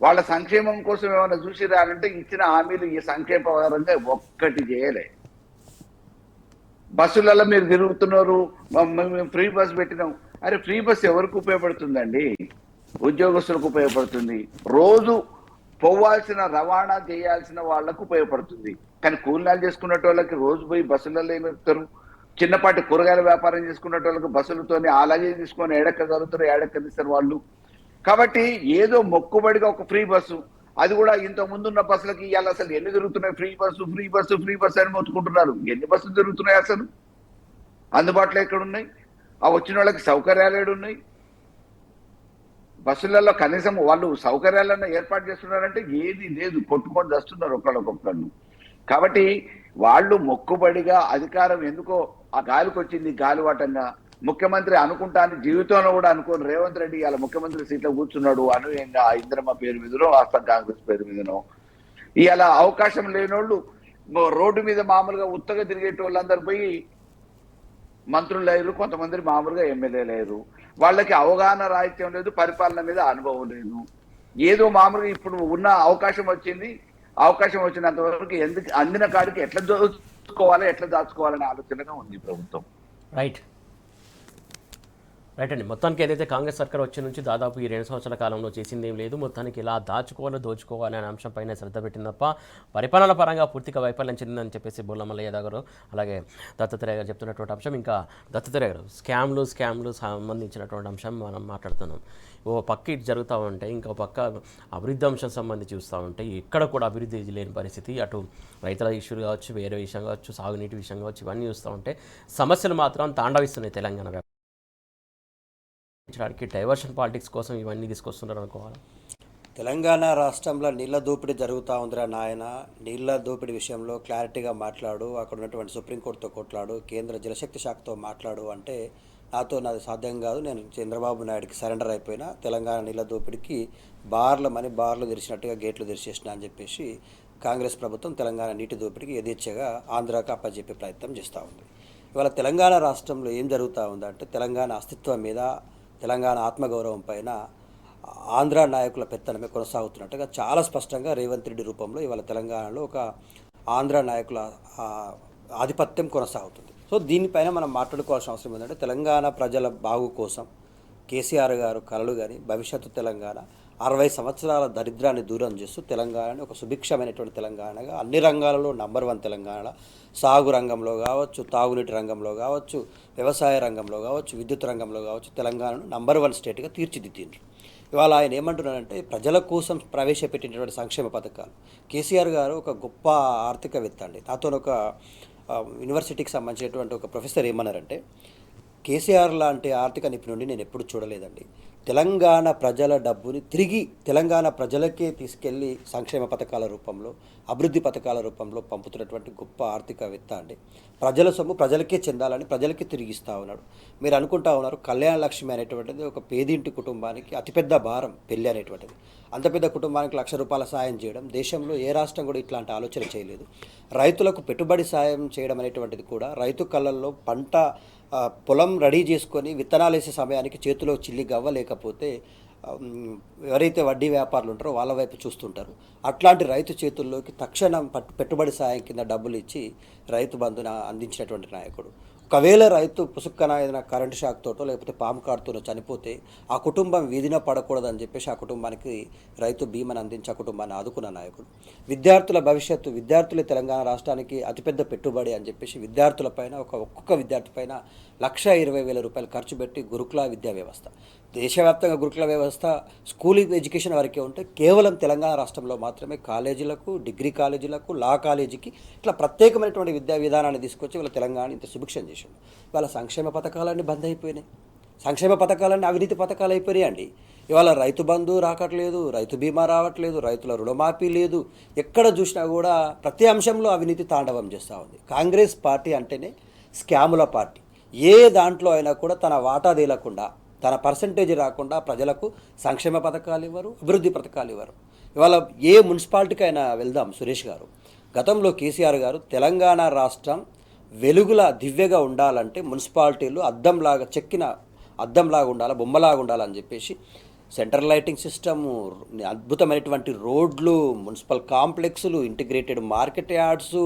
వాళ్ళ సంక్షేమం కోసం ఏమైనా చూసి రానంటే ఇచ్చిన హామీలు ఈ సంక్షేమపరంగా ఒక్కటి చేయలే. బస్సులలో మీరు తిరుగుతున్నారు, మేము ఫ్రీ బస్ పెట్టినాం. అరే ఫ్రీ బస్ ఎవరికి ఉపయోగపడుతుందండి? ఉద్యోగస్తులకు ఉపయోగపడుతుంది, రోజు పోవాల్సిన రవాణా చేయాల్సిన వాళ్ళకు ఉపయోగపడుతుంది. కానీ కూలినాలు చేసుకున్న వాళ్ళకి రోజు పోయి బస్సులలో ఏమెక్కుతారు? చిన్నపాటి కూరగాయల వ్యాపారం చేసుకున్న వాళ్ళకి బస్సులతోనే అలాగే తీసుకొని ఏడెక్కగలుగుతారు, ఏడెక్కనిస్తారు వాళ్ళు. కాబట్టి ఏదో మొక్కుబడిగా ఒక ఫ్రీ బస్సు, అది కూడా ఇంత ముందున్న బస్సులకి ఇవాళ అసలు ఎన్ని తిరుగుతున్నాయి? ఫ్రీ బస్సు అని మొత్తుకుంటున్నారు. ఎన్ని బస్సులు తిరుగుతున్నాయి అసలు? అందుబాటులో ఎక్కడున్నాయి? ఆ వచ్చిన వాళ్ళకి సౌకర్యాలు ఏడున్నాయి? బస్సులలో కనీసం వాళ్ళు సౌకర్యాలను ఏర్పాటు చేస్తున్నారంటే ఏది లేదు, కొట్టుకొని చేస్తున్నారు ఒకళ్ళొకళ్ళు. కాబట్టి వాళ్ళు మొక్కుబడిగా అధికారం ఎందుకో ఆ గాలికి వచ్చింది, గాలివాటంగా ముఖ్యమంత్రి అనుకుంటాను జీవితంలో కూడా అనుకోని రేవంత్ రెడ్డి ఇలా ముఖ్యమంత్రి సీట్లో కూర్చున్నాడు అనూహ్యంగా ఇందిరమ్మ పేరు మీదనో ఆస్తా కాంగ్రెస్ పేరు మీదనో. ఇలా అవకాశం లేనోళ్ళు రోడ్డు మీద మామూలుగా ఉత్తగా తిరిగేట వాళ్ళందరూ పోయి మంత్రులు అయ్యారు, కొంతమంది మామూలుగా ఎమ్మెల్యేలు అయ్యారు. వాళ్ళకి అవగాహన రాహిత్యం లేదు, పరిపాలన మీద అనుభవం లేదు. ఏదో మామూలుగా ఇప్పుడు ఉన్న అవకాశం వచ్చింది, అవకాశం వచ్చినంత వరకు ఎందుకు అందిన కాడికి ఎట్లా దాచుకోవాలనే ఆలోచనగా ఉంది ప్రభుత్వం. రైట్ అండి. మొత్తానికి ఏదైతే కాంగ్రెస్ సర్కార్ వచ్చే నుంచి దాదాపు ఈ 2 సంవత్సరాల కాలంలో చేసింది ఏం లేదు. మొత్తానికి ఇలా దోచుకోవాలి అనే అంశంపైన శ్రద్ధ పెట్టింది తప్ప పరిపాలన పరంగా పూర్తిగా వైఫల్యం చెందిందని చెప్పేసి బొల్ల మల్లయ్య గారు అలాగే దత్తాత్రేయ గారు చెప్తున్నటువంటి అంశం. ఇంకా దత్తాత్రేయ గారు స్కామ్లు సంబంధించినటువంటి అంశం మనం మాట్లాడుతున్నాం. ఓ పక్క ఇటు జరుగుతూ ఉంటే ఇంకో పక్క అభివృద్ధి అంశం సంబంధించి చూస్తూ ఉంటే ఇక్కడ కూడా అభివృద్ధి లేని పరిస్థితి. అటు రైతుల ఇష్యూలు కావచ్చు, వేరే విషయం కావచ్చు, సాగునీటి విషయం కావచ్చు, ఇవన్నీ చూస్తూ ఉంటే సమస్యలు మాత్రం తాండవిస్తున్నాయి తెలంగాణ. డైవర్షన్ పాలిటిక్స్ కోసం ఇవన్నీ తీసుకొస్తున్నారు అనుకోవాలి. తెలంగాణ రాష్ట్రంలో నీళ్ల దోపిడీ జరుగుతూ ఉందిరా నాయన. నీళ్ల దోపిడీ విషయంలో క్లారిటీగా మాట్లాడు, అక్కడ ఉన్నటువంటి సుప్రీంకోర్టుతో కొట్లాడు, కేంద్ర జలశక్తి శాఖతో మాట్లాడు అంటే నాది సాధ్యం కాదు. నేను చంద్రబాబు నాయుడికి సరెండర్ అయిపోయినా, తెలంగాణ నీళ్ల దోపిడీకి బార్లు తెరిచినట్టుగా గేట్లు తెరిచేసిన అని చెప్పేసి కాంగ్రెస్ ప్రభుత్వం తెలంగాణ నీటి దోపిడీకి యథేచ్ఛగా ఆంధ్రాకు అప్పచెప్పే ప్రయత్నం చేస్తూ ఉంది. ఇవాళ తెలంగాణ రాష్ట్రంలో ఏం జరుగుతూ ఉందంటే తెలంగాణ అస్తిత్వం మీద, తెలంగాణ ఆత్మగౌరవం పైన ఆంధ్ర నాయకుల పెత్తనమే కొనసాగుతున్నట్టుగా చాలా స్పష్టంగా రేవంత్ రెడ్డి రూపంలో ఇవాళ తెలంగాణలో ఒక ఆంధ్ర నాయకుల ఆధిపత్యం కొనసాగుతుంది. సో దీనిపైన మనం మాట్లాడుకోవాల్సిన అవసరం ఏంటంటే తెలంగాణ ప్రజల బాగు కోసం కేసీఆర్ గారు కలలు కానీ భవిష్యత్తు తెలంగాణ 60 సంవత్సరాల దరిద్రాన్ని దూరం చేస్తూ తెలంగాణని ఒక సుభిక్షమైనటువంటి తెలంగాణగా అన్ని రంగాలలో నంబర్ 1 తెలంగాణ, సాగు రంగంలో కావచ్చు, తాగునీటి రంగంలో కావచ్చు, వ్యవసాయ రంగంలో కావచ్చు, విద్యుత్ రంగంలో కావచ్చు తెలంగాణను నంబర్ 1 స్టేట్గా తీర్చిదిద్దిండ్రు. ఇవాళ ఆయన ఏమంటున్నారంటే ప్రజల కోసం ప్రవేశపెట్టినటువంటి సంక్షేమ పథకాలు. కేసీఆర్ గారు ఒక గొప్ప ఆర్థికవేత్త అండి. నాతో ఒక యూనివర్సిటీకి సంబంధించినటువంటి ఒక ప్రొఫెసర్ ఏమన్నారంటే కేసీఆర్ లాంటి ఆర్థిక నిపుణుడిని నేను ఎప్పుడు చూడలేదండి. తెలంగాణ ప్రజల డబ్బుని తిరిగి తెలంగాణ ప్రజలకే తీసుకెళ్ళి సంక్షేమ పథకాల రూపంలో, అభివృద్ధి పథకాల రూపంలో పంపుతున్నటువంటి గొప్ప ఆర్థికవేత్త అండి. ప్రజల సొమ్ము ప్రజలకే చెందాలని ప్రజలకే తిరిగిస్తూ ఉన్నాడు. మీరు అనుకుంటా ఉన్నారు కళ్యాణ లక్ష్మి అనేటువంటిది ఒక పేదింటి కుటుంబానికి అతిపెద్ద భారం, పెళ్ళి అనేటువంటిది. అంత పెద్ద కుటుంబానికి ₹1,00,000 సాయం చేయడం దేశంలో ఏ రాష్ట్రం కూడా ఇట్లాంటి ఆలోచన చేయలేదు. రైతులకు పెట్టుబడి సాయం చేయడం అనేటువంటిది కూడా రైతు కళ్ళల్లో పంట పొలం రెడీ చేసుకొని విత్తనాలు వేసే సమయానికి చేతిలో చిల్లి గవ్వ లేకపోతే ఎవరైతే వడ్డీ వ్యాపారులు ఉంటారో వాళ్ళ వైపు చూస్తుంటారు. అట్లాంటి రైతు చేతుల్లోకి తక్షణం పెట్టుబడి సాయం కింద డబ్బులు ఇచ్చి రైతు బంధున అందించినటువంటి నాయకుడు. ఒకవేళ రైతు పుసుక్కన ఏదైనా కరెంటు షాక్ తోటో లేకపోతే పాము కారుతోనో చనిపోతే ఆ కుటుంబం వీధిన పడకూడదని చెప్పేసి ఆ కుటుంబానికి రైతు బీమాను అందించి ఆ కుటుంబాన్ని ఆదుకున్న నాయకుడు. విద్యార్థుల భవిష్యత్తు, విద్యార్థులే తెలంగాణ రాష్ట్రానికి అతిపెద్ద పెట్టుబడి అని చెప్పేసి విద్యార్థులపైన ఒక్కొక్క విద్యార్థి పైన ₹1,20,000 ఖర్చు పెట్టి గురుకుల విద్యా వ్యవస్థ, దేశవ్యాప్తంగా గురుకుల వ్యవస్థ స్కూల్ ఎడ్యుకేషన్ వరకే ఉంటే కేవలం తెలంగాణ రాష్ట్రంలో మాత్రమే కాలేజీలకు, డిగ్రీ కాలేజీలకు, లా కాలేజీకి ఇట్లా ప్రత్యేకమైనటువంటి విద్యా విధానాన్ని తీసుకొచ్చి వీళ్ళ తెలంగాణ ఇంత సుభిక్షం చేశాడు. ఇవాళ సంక్షేమ పథకాలన్నీ బంద్ అయిపోయినాయి, సంక్షేమ పథకాలన్నీ అవినీతి పథకాలు అయిపోయినాయి అండి. ఇవాళ రైతు బంధు రావట్లేదు, రైతు బీమా రావట్లేదు, రైతుల రుణమాఫీ లేదు. ఎక్కడ చూసినా కూడా ప్రతి అంశంలో అవినీతి తాండవం చేస్తూ ఉంది. కాంగ్రెస్ పార్టీ అంటేనే స్కాముల పార్టీ. ఏ దాంట్లో అయినా కూడా తన వాటా తేలకుండా, తన పర్సంటేజ్ రాకుండా ప్రజలకు సంక్షేమ పథకాలు ఇవ్వరు, అభివృద్ధి పథకాలు ఇవ్వరు. ఇవాళ ఏ మున్సిపాలిటీకి అయినా వెళ్దాం సురేష్ గారు, గతంలో కేసీఆర్ గారు తెలంగాణ రాష్ట్రం వెలుగుల దివ్యగా ఉండాలంటే మున్సిపాలిటీలు అద్దంలాగా చెక్కిన అద్దంలాగా ఉండాలి, బొమ్మలాగా ఉండాలని చెప్పేసి సెంట్రల్ లైటింగ్ సిస్టము, అద్భుతమైనటువంటి రోడ్లు, మున్సిపల్ కాంప్లెక్స్లు, ఇంటిగ్రేటెడ్ మార్కెట్ యార్డ్స్,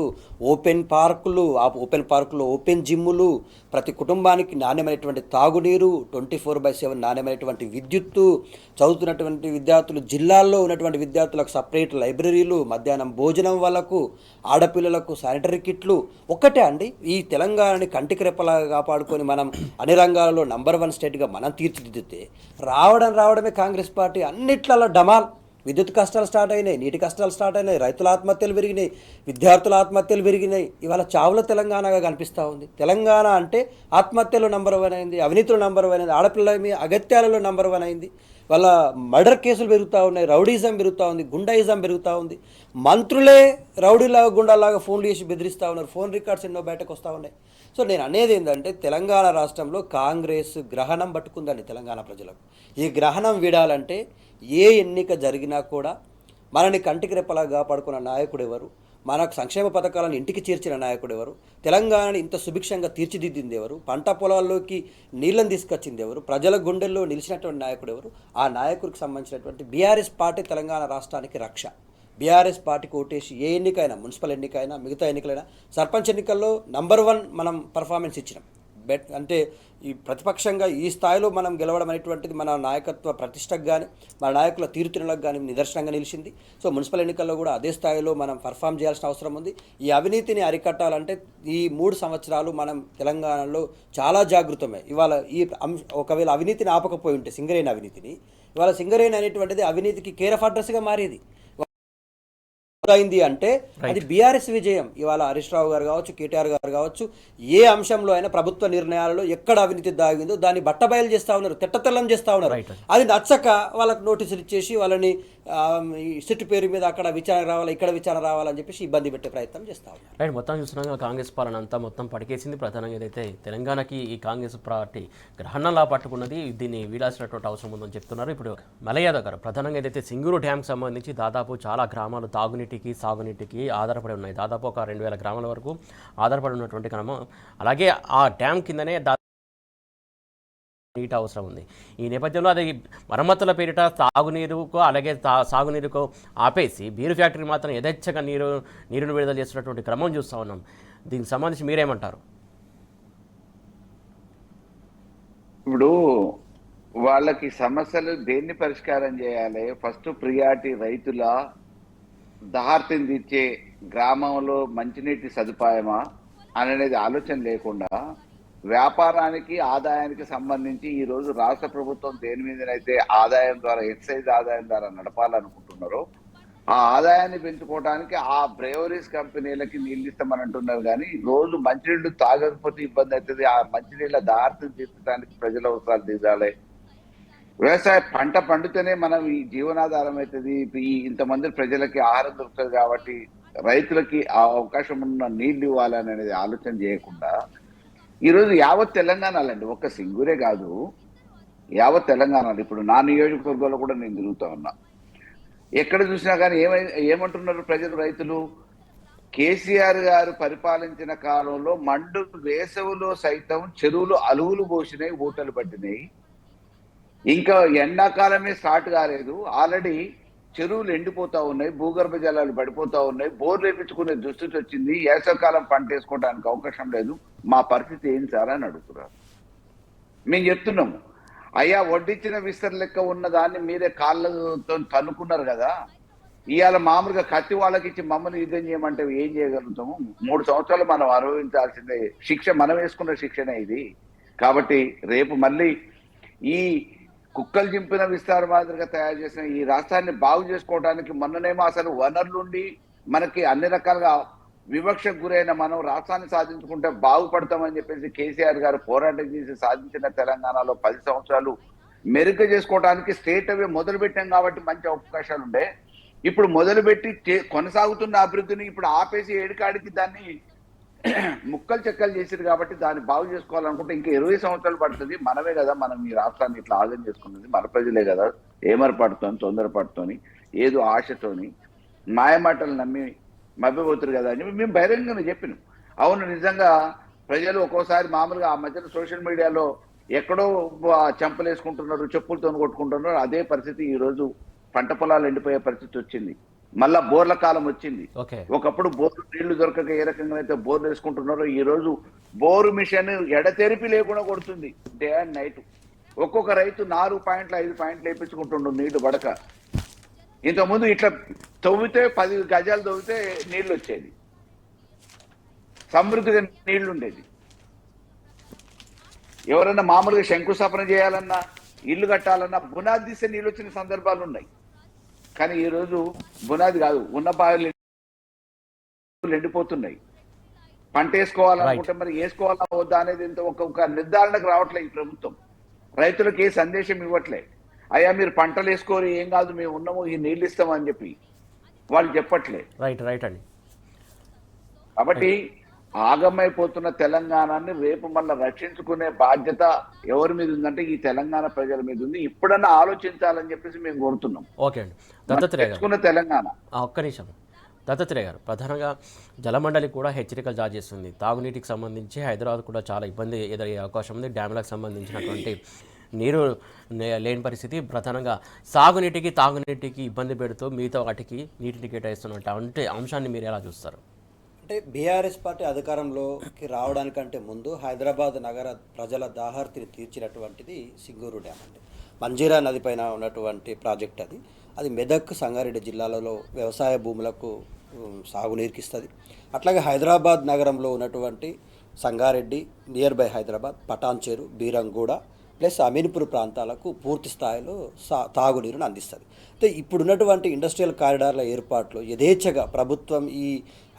ఓపెన్ పార్కులు, ఆ ఓపెన్ పార్కులో ఓపెన్ జిమ్ములు, ప్రతి కుటుంబానికి నాణ్యమైనటువంటి తాగునీరు, 24/7 నాణ్యమైనటువంటి విద్యుత్తు, చదువుతున్నటువంటి విద్యార్థులు, జిల్లాల్లో ఉన్నటువంటి విద్యార్థులకు సపరేట్ లైబ్రరీలు, మధ్యాహ్నం భోజనం వాళ్ళకు, ఆడపిల్లలకు శానిటరీ కిట్లు. ఒక్కటే అండి, ఈ తెలంగాణని కంటికి రెప్పలా కాపాడుకొని మనం అన్ని రంగాలలో నంబర్ 1 స్టేట్గా మనం తీర్చిదిద్దితే రావడమే కాంగ్రెస్ పార్టీ అన్నిట్లలో డమాల్. విద్యుత్ కష్టాలు స్టార్ట్ అయినాయి, నీటి కష్టాలు స్టార్ట్ అయినాయి, రైతుల ఆత్మహత్యలు పెరిగినాయి, విద్యార్థుల ఆత్మహత్యలు పెరిగినాయి. ఇవాళ చావుల తెలంగాణగా కనిపిస్తూ ఉంది. తెలంగాణ అంటే ఆత్మహత్యలో నంబర్ 1 అయింది, అవినీతిలో నంబర్ 1 అయింది, ఆడపిల్లల మీద అగత్యాలలో నంబర్ 1 అయింది. వాళ్ళ మర్డర్ కేసులు పెరుగుతూ ఉన్నాయి, రౌడీజం పెరుగుతూ ఉంది, గుండాయిజం పెరుగుతూ ఉంది. మంత్రులే రౌడీలాగా గుండాలాగా ఫోన్లు చేసి బెదిరిస్తూ ఉన్నారు. ఫోన్ రికార్డ్స్ ఎన్నో బయటకు వస్తూ ఉన్నాయి. సో నేను అనేది ఏంటంటే తెలంగాణ రాష్ట్రంలో కాంగ్రెస్ గ్రహణం పట్టుకుందండి తెలంగాణ ప్రజలకు. ఈ గ్రహణం వీడాలంటే ఏ ఎన్నిక జరిగినా కూడా మనని కంటికి రెప్పలా కాపాడుకున్న నాయకుడు ఎవరు, మనకు సంక్షేమ పథకాలను ఇంటికి చేర్చిన నాయకుడు ఎవరు, తెలంగాణని ఇంత సుభిక్షంగా తీర్చిదిద్దింది ఎవరు, పంట పొలాల్లోకి నీళ్ళని తీసుకొచ్చింది ఎవరు, ప్రజల గుండెల్లో నిలిచినటువంటి నాయకుడు ఎవరు, ఆ నాయకుడికి సంబంధించినటువంటి బీఆర్ఎస్ పార్టీ తెలంగాణ రాష్ట్రానికి రక్ష. బీఆర్ఎస్ పార్టీకి ఓటేసి ఏ ఎన్నికైనా, మున్సిపల్ ఎన్నికైనా, మిగతా ఎన్నికలైనా, సర్పంచ్ ఎన్నికల్లో నంబర్ 1 మనం పర్ఫార్మెన్స్ ఇచ్చినాం. అంటే ఈ ప్రతిపక్షంగా ఈ స్థాయిలో మనం గెలవడం అనేటువంటిది మన నాయకత్వ ప్రతిష్టకు కానీ, మన నాయకుల తీరుతెన్నులకు కానీ నిదర్శనంగా నిలిచింది. సో మున్సిపల్ ఎన్నికల్లో కూడా అదే స్థాయిలో మనం పర్ఫామ్ చేయాల్సిన అవసరం ఉంది. ఈ అవినీతిని అరికట్టాలంటే ఈ 3 సంవత్సరాలు మనం తెలంగాణలో చాలా జాగృతమే. ఇవాళ ఒకవేళ అవినీతిని ఆపకపోయి ఉంటే, సింగరేణి అవినీతిని, ఇవాళ సింగరేణి అనేటువంటిది అవినీతికి కేర్ ఆఫ్ అడ్రస్గా మారేది. అయింది అంటే అది బీఆర్ఎస్ విజయం. ఇవాళ హరీష్ రావు గారు కావచ్చు, కేటీఆర్ గారు కావచ్చు, ఏ అంశంలో అయినా ప్రభుత్వ నిర్ణయాలలో ఎక్కడ అవినీతి దాగిందో దాన్ని బట్టబయలు చేస్తూ ఉన్నారు, తెల్లం చేస్తూ ఉన్నారు. అది నచ్చక వాళ్ళకి నోటీసులు ఇచ్చేసి వాళ్ళని సిట్టు పేరు మీద అక్కడ విచారణ రావాలి, ఇక్కడ విచారణ రావాలని చెప్పేసి ఇబ్బంది పెట్టే ప్రయత్నం చేస్తూ ఉన్నారు. రైట్, మొత్తం చూస్తున్నాగా కాంగ్రెస్ పాలన అంతా మొత్తం పడికేసింది. ప్రధానంగా ఏదైతే తెలంగాణకి ఈ కాంగ్రెస్ పార్టీ గ్రహణంలా పట్టుకున్నది, దీన్ని వీడాల్సినటువంటి అవసరం ఉందని చెప్తున్నారు. ఇప్పుడు మల్లయ్య యాదవ్ గారు, ప్రధానంగా ఏదైతే సింగూరు డ్యామ్కి సంబంధించి దాదాపు చాలా గ్రామాలు తాగునీటికి, సాగునీటికి ఆధారపడి ఉన్నాయి. దాదాపు ఒక 2000 గ్రామాల వరకు ఆధారపడి ఉన్నటువంటి క్రమం. అలాగే ఆ డ్యామ్ కిందనే నీటి అవసరం ఉంది. ఈ నేపథ్యంలో అది మరమ్మతుల పేరిట తాగునీరుకు, అలాగే సాగునీరుకు ఆపేసి బీరు ఫ్యాక్టరీ మాత్రం యథేచ్ఛగా నీరును విడుదల చేస్తున్నటువంటి క్రమం చూస్తూ ఉన్నాం. దీనికి సంబంధించి మీరేమంటారు? ఇప్పుడు వాళ్ళకి సమస్యలు దేన్ని పరిష్కారం చేయాలి? ఫస్ట్ ప్రియారిటీ రైతుల దాహార్తిని తీర్చే గ్రామంలో మంచినీటి సదుపాయమా అనేది ఆలోచన లేకుండా వ్యాపారానికి, ఆదాయానికి సంబంధించి ఈ రోజు రాష్ట్ర ప్రభుత్వం దేని మీదనైతే ఆదాయం ద్వారా, ఎక్సైజ్ ఆదాయం ద్వారా నడపాలనుకుంటున్నారో ఆ ఆదాయాన్ని పెంచుకోవడానికి ఆ బ్రేవరీస్ కంపెనీలకి నీళ్ళు ఇస్తామని అంటున్నారు. కానీ రోజు మంచినీళ్ళు తాగకపోతే ఇబ్బంది అవుతుంది. ఆ మంచినీళ్ళ దారిని తీర్చడానికి ప్రజల అవసరాలు తీరాలి. వ్యవసాయ పంట పండితేనే మనం ఈ జీవనాధారం అవుతుంది. ఈ ఇంతమంది ప్రజలకి ఆహారం దొరుకుతుంది. కాబట్టి రైతులకి ఆ అవకాశం ఉన్న నీళ్లు ఇవ్వాలని అనేది ఆలోచన చేయకుండా ఈరోజు యావత్ తెలంగాణలండి, ఒక్క సింగూరే కాదు, యావత్ తెలంగాణలో ఇప్పుడు నా నియోజకవర్గంలో కూడా నేను తిరుగుతా ఉన్నా. ఎక్కడ చూసినా కానీ ఏమంటున్నారు ప్రజలు, రైతులు? కేసీఆర్ గారు పరిపాలించిన కాలంలో మండు వేసవిలో సైతం చెరువులు అలువులు పోసినాయి, ఊటలు పట్టినాయి. ఇంకా ఎండాకాలమే స్టార్ట్ కాలేదు, ఆల్రెడీ చెరువులు ఎండిపోతా ఉన్నాయి, భూగర్భ జలాలు పడిపోతా ఉన్నాయి, బోర్లు వేపించుకునే దుస్థితి వచ్చింది, వేసవకాలం పంట వేసుకోవడానికి అవకాశం లేదు. మా పరిస్థితి ఏం సార్ అని అడుగుతున్నారు. మేము చెప్తున్నాము, అయ్యా వడ్డిచ్చిన విస్తర లెక్క ఉన్న దాన్ని మీరే కాళ్ళతో తన్నుకున్నారు కదా, ఇవాళ మామూలుగా కత్తి వాళ్ళకి ఇచ్చి మమ్మల్ని యుద్ధం చేయమంటే ఏం చేయగలుగుతాము? 3 సంవత్సరాలు మనం అనుభవించాల్సిందే శిక్ష, మనం వేసుకున్న శిక్షనే ఇది. కాబట్టి రేపు మళ్ళీ ఈ కుక్కలు చింపిన విస్తార మాదిరిగా తయారు చేసిన ఈ రాష్ట్రాన్ని బాగు చేసుకోవడానికి మొన్ననేమో అసలు వనరులుండి మనకి అన్ని రకాలుగా వివక్షకు గురైన మనం రాష్ట్రాన్ని సాధించుకుంటే బాగుపడతామని చెప్పేసి కేసీఆర్ గారు పోరాటం చేసి సాధించిన తెలంగాణలో 10 సంవత్సరాలు మెరుగ్గా చేసుకోవడానికి స్టేట్ అవే మొదలు పెట్టాం కాబట్టి మంచి అవకాశాలు ఉండే. ఇప్పుడు మొదలుపెట్టి కొనసాగుతున్న అభివృద్ధిని ఇప్పుడు ఆపేసి ఏడికాడికి దాన్ని ముక్కలు చెక్కలు చేసారు. కాబట్టి దాన్ని బాగు చేసుకోవాలనుకుంటే ఇంకా 20 సంవత్సరాలు పడుతుంది. మనమే కదా మనం ఈ రాష్ట్రాన్ని ఇట్లా ఆగం చేసుకున్నది, మన ప్రజలే కదా ఏమరపడుతోని, తొందరపడుతోని, ఏదో ఆశతోని మాయమాటలు నమ్మి మభ్యపోతురు కదా అని మేము బహిరంగంగా చెప్పినాం. అవును, నిజంగా ప్రజలు ఒక్కోసారి మామూలుగా ఆ మధ్యన సోషల్ మీడియాలో ఎక్కడో చెంపలు వేసుకుంటున్నారు, చెప్పులతో కొట్టుకుంటున్నారు. అదే పరిస్థితి ఈ రోజు పంట పొలాలు ఎండిపోయే పరిస్థితి వచ్చింది. మళ్ళా బోర్ల కాలం వచ్చింది. ఓకే. ఒకప్పుడు బోర్లు నీళ్లు దొరకక ఏ రకంగా అయితే బోర్లు వేసుకుంటున్నారో ఈ రోజు బోరు మిషన్ ఎడతెరిపి లేకుండా కొడుతుంది డే అండ్ నైట్. ఒక్కొక్క రైతు 4 పాయింట్లు 5 పాయింట్లు వేయించుకుంటుండ్రు నీళ్లు పడక. ఇంతకుముందు ఇట్లా తవ్వితే 10 గజాలు తవ్వితే నీళ్లు వచ్చేది, సమృద్ధిగా నీళ్లు ఉండేది. ఎవరైనా మామూలుగా శంకుస్థాపన చేయాలన్నా, ఇల్లు కట్టాలన్నా బునాది తీస్తే నీళ్ళు వచ్చిన సందర్భాలు ఉన్నాయి. కానీ ఈ రోజు బునాది కాదు, ఉన్న బావిలు ఎండిపోతున్నాయి. పంట వేసుకోవాలనుకుంటే మరి వేసుకోవాలా వద్దా అనేది ఇంత ఒక నిర్ధారణకు రావట్లేదు ఈ ప్రభుత్వం. రైతులకు ఏ సందేశం ఇవ్వట్లే. అయ్యా మీరు పంటలు వేసుకోరు, ఏం కాదు, మేము ఉన్నాము, ఈ నీళ్ళు ఇస్తామని చెప్పి వాళ్ళు చెప్పట్లే. రైట్ అండి. కాబట్టి ఆగమైపోతున్న తెలంగాణని రేపు మళ్ళీ రక్షించుకునే బాధ్యత ఎవరి మీద ఉందంటే ఈ తెలంగాణ ప్రజల మీద ఉంది. ఇప్పుడన్నా ఆలోచించాలని చెప్పేసి మేము కోరుతున్నాం. ఓకే అండి. దత్తాత్రేయ గారు, తెచ్చుకున్న తెలంగాణ ఒక్క నిమిషం. దత్తాత్రేయ గారు, ప్రధానంగా జలమండలి కూడా హెచ్చరికలు జారీ చేస్తుంది. తాగునీటికి సంబంధించి హైదరాబాద్ కూడా చాలా ఇబ్బంది ఎదురయ్యే అవకాశం ఉంది. డ్యామ్లకు సంబంధించినటువంటి నీరు లేని పరిస్థితి, ప్రధానంగా సాగునీటికి తాగునీటికి ఇబ్బంది పెడుతూ మిగతా వాటికి నీటిని కేటాయిస్తున్నటువంటి అంశాన్ని మీరు ఎలా చూస్తారు? అంటే బీఆర్ఎస్ పార్టీ అధికారంలోకి రావడానికంటే ముందు హైదరాబాద్ నగర ప్రజల దాహార్తిని తీర్చినటువంటిది సింగూరు డ్యామ్ అండి. మంజీరా నది పైన ఉన్నటువంటి ప్రాజెక్ట్ అది. అది మెదక్, సంగారెడ్డి జిల్లాలలో వ్యవసాయ భూములకు సాగునీరుకి ఇస్తుంది. అట్లాగే హైదరాబాద్ నగరంలో ఉన్నటువంటి Sangareddy, near by Hyderabad, Patancheru, Beeramguda plus Ameenpur ప్రాంతాలకు పూర్తి స్థాయిలో తాగునీరును అందిస్తుంది. అయితే ఇప్పుడున్నటువంటి ఇండస్ట్రియల్ కారిడార్ల ఏర్పాట్లు యథేచ్ఛగా ప్రభుత్వం ఈ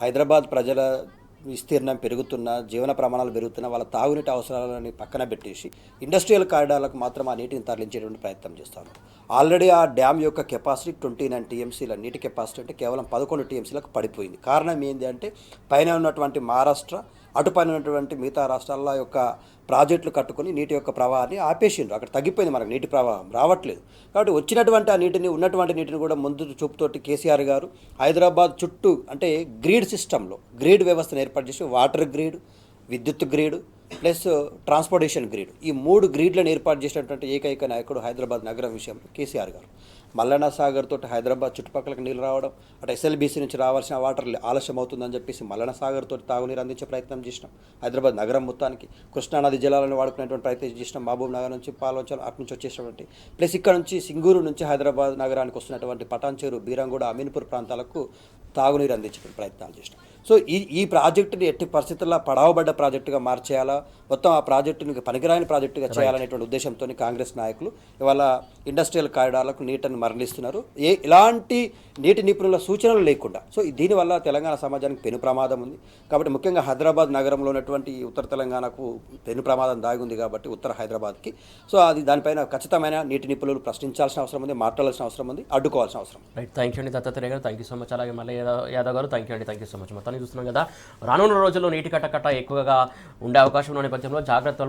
హైదరాబాద్ ప్రజల విస్తీర్ణం పెరుగుతున్న, జీవన ప్రమాణాలు పెరుగుతున్న, వాళ్ళ తాగునీటి అవసరాలని పక్కన పెట్టేసి ఇండస్ట్రియల్ కారిడార్లకు మాత్రం ఆ నీటిని తరలించేటువంటి ప్రయత్నం చేస్తారు. ఆల్రెడీ ఆ డ్యామ్ యొక్క కెపాసిటీ 29 టీఎంసీల నీటి కెపాసిటీ అంటే కేవలం 11 టీఎంసీలకు పడిపోయింది. కారణం ఏంటి అంటే పైన ఉన్నటువంటి మహారాష్ట్ర, అటుపైన ఉన్నటువంటి మిగతా రాష్ట్రాల యొక్క ప్రాజెక్టులు కట్టుకొని నీటి యొక్క ప్రవాహాన్ని ఆపేసిండ్రు. అక్కడ తగ్గిపోయింది, మనకు నీటి ప్రవాహం రావట్లేదు. కాబట్టి వచ్చినటువంటి ఆ నీటిని, ఉన్నటువంటి నీటిని కూడా ముందు చూపుతోటి కేసీఆర్ గారు హైదరాబాద్ చుట్టూ అంటే గ్రీడ్ సిస్టంలో గ్రీడ్ వ్యవస్థను ఏర్పాటు చేసి వాటర్ గ్రీడ్, విద్యుత్ గ్రీడ్ ప్లస్ ట్రాన్స్పోర్టేషన్ గ్రీడ్, ఈ 3 గ్రీడ్లను ఏర్పాటు చేసినటువంటి ఏకైక నాయకుడు హైదరాబాద్ నగరం విషయంలో కేసీఆర్ గారు. మల్లన్న సాగర్ తోటి హైదరాబాద్ చుట్టుపక్కలకు నీళ్ళు రావడం, అటు ఎస్ఎల్బీసీ నుంచి రావాల్సిన వాటర్ ఆలస్యం అవుతుందని చెప్పేసి మల్లన్న సాగర్ తోటి తాగునీరు అందించే ప్రయత్నం చేసినాం. హైదరాబాద్ నగరం మొత్తానికి కృష్ణానది జలాలను వాడుకునేటువంటి ప్రయత్నం చేసినాం. మహబూబ్ నగర్ నుంచి, పాల్వంచల్ అటు నుంచి వచ్చేసినటువంటి ప్లస్ ఇక్కడ నుంచి సింగూరు నుంచి హైదరాబాద్ నగరానికి వస్తున్నటువంటి పటాన్చేరు, బీరంగూడ, అమీన్పూర్ ప్రాంతాలకు తాగునీరు అందించే ప్రయత్నాలు చేసినాం. సో ఈ ప్రాజెక్టుని ఎట్టి పరిస్థితుల్లో పడవబడ్డ ప్రాజెక్టుగా మార్చేయాలా, మొత్తం ఆ ప్రాజెక్టుని పనికిరాని ప్రాజెక్టుగా చేయాలనేటువంటి ఉద్దేశంతో కాంగ్రెస్ నాయకులు ఇవాళ ఇండస్ట్రియల్ కారిడార్లకు నీటిని మరలిస్తున్నారు. ఇలాంటి నీటి నిపుణుల సూచనలు లేకుండా. సో దీనివల్ల తెలంగాణ సమాజానికి పెను ప్రమాదం ఉంది. కాబట్టి ముఖ్యంగా హైదరాబాద్ నగరంలో ఉన్నటువంటి ఉత్తర తెలంగాణకు పెను ప్రమాదం దాగి ఉంది. కాబట్టి ఉత్తర హైదరాబాద్కి సో అది దానిపైన ఖచ్చితమైన నీటి నిపుణులు ప్రశ్నించాల్సిన అవసరం ఉంది, మాట్లాడాల్సిన అవసరం ఉంది, అడ్డుకోవాల్సిన అవసరం. రైట్, థ్యాంక్ యూ అండి దత్తాత్రేయ గారు, థ్యాంక్ యూ సో మచ్. అలాగే మళ్ళీ యాదవ్ గారు, థ్యాంక్ యూ సో మచ్. మొత్తాన్ని చూస్తున్నాం కదా, రానున్న రోజుల్లో నీటి కట్టకట్ట ఎక్కువగా ఉండే అవకాశం ఉన్న నేపథ్యంలో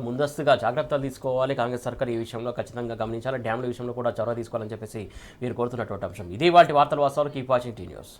ముందస్తుగా జాగ్రత్తలు తీసుకోవాలి. కాంగ్రెస్ సర్కార్ ఈ విషయంలో ఖచ్చితంగా గమనించాలి. డ్యామ్ల విషయంలో కూడా చొరవ తీసుకోవాలని చెప్పేసి మీరు కోరుతున్నటువంటి అంశం ఇది. వాటి వార్తలు వాస్తవాలు. Keep watching tea news.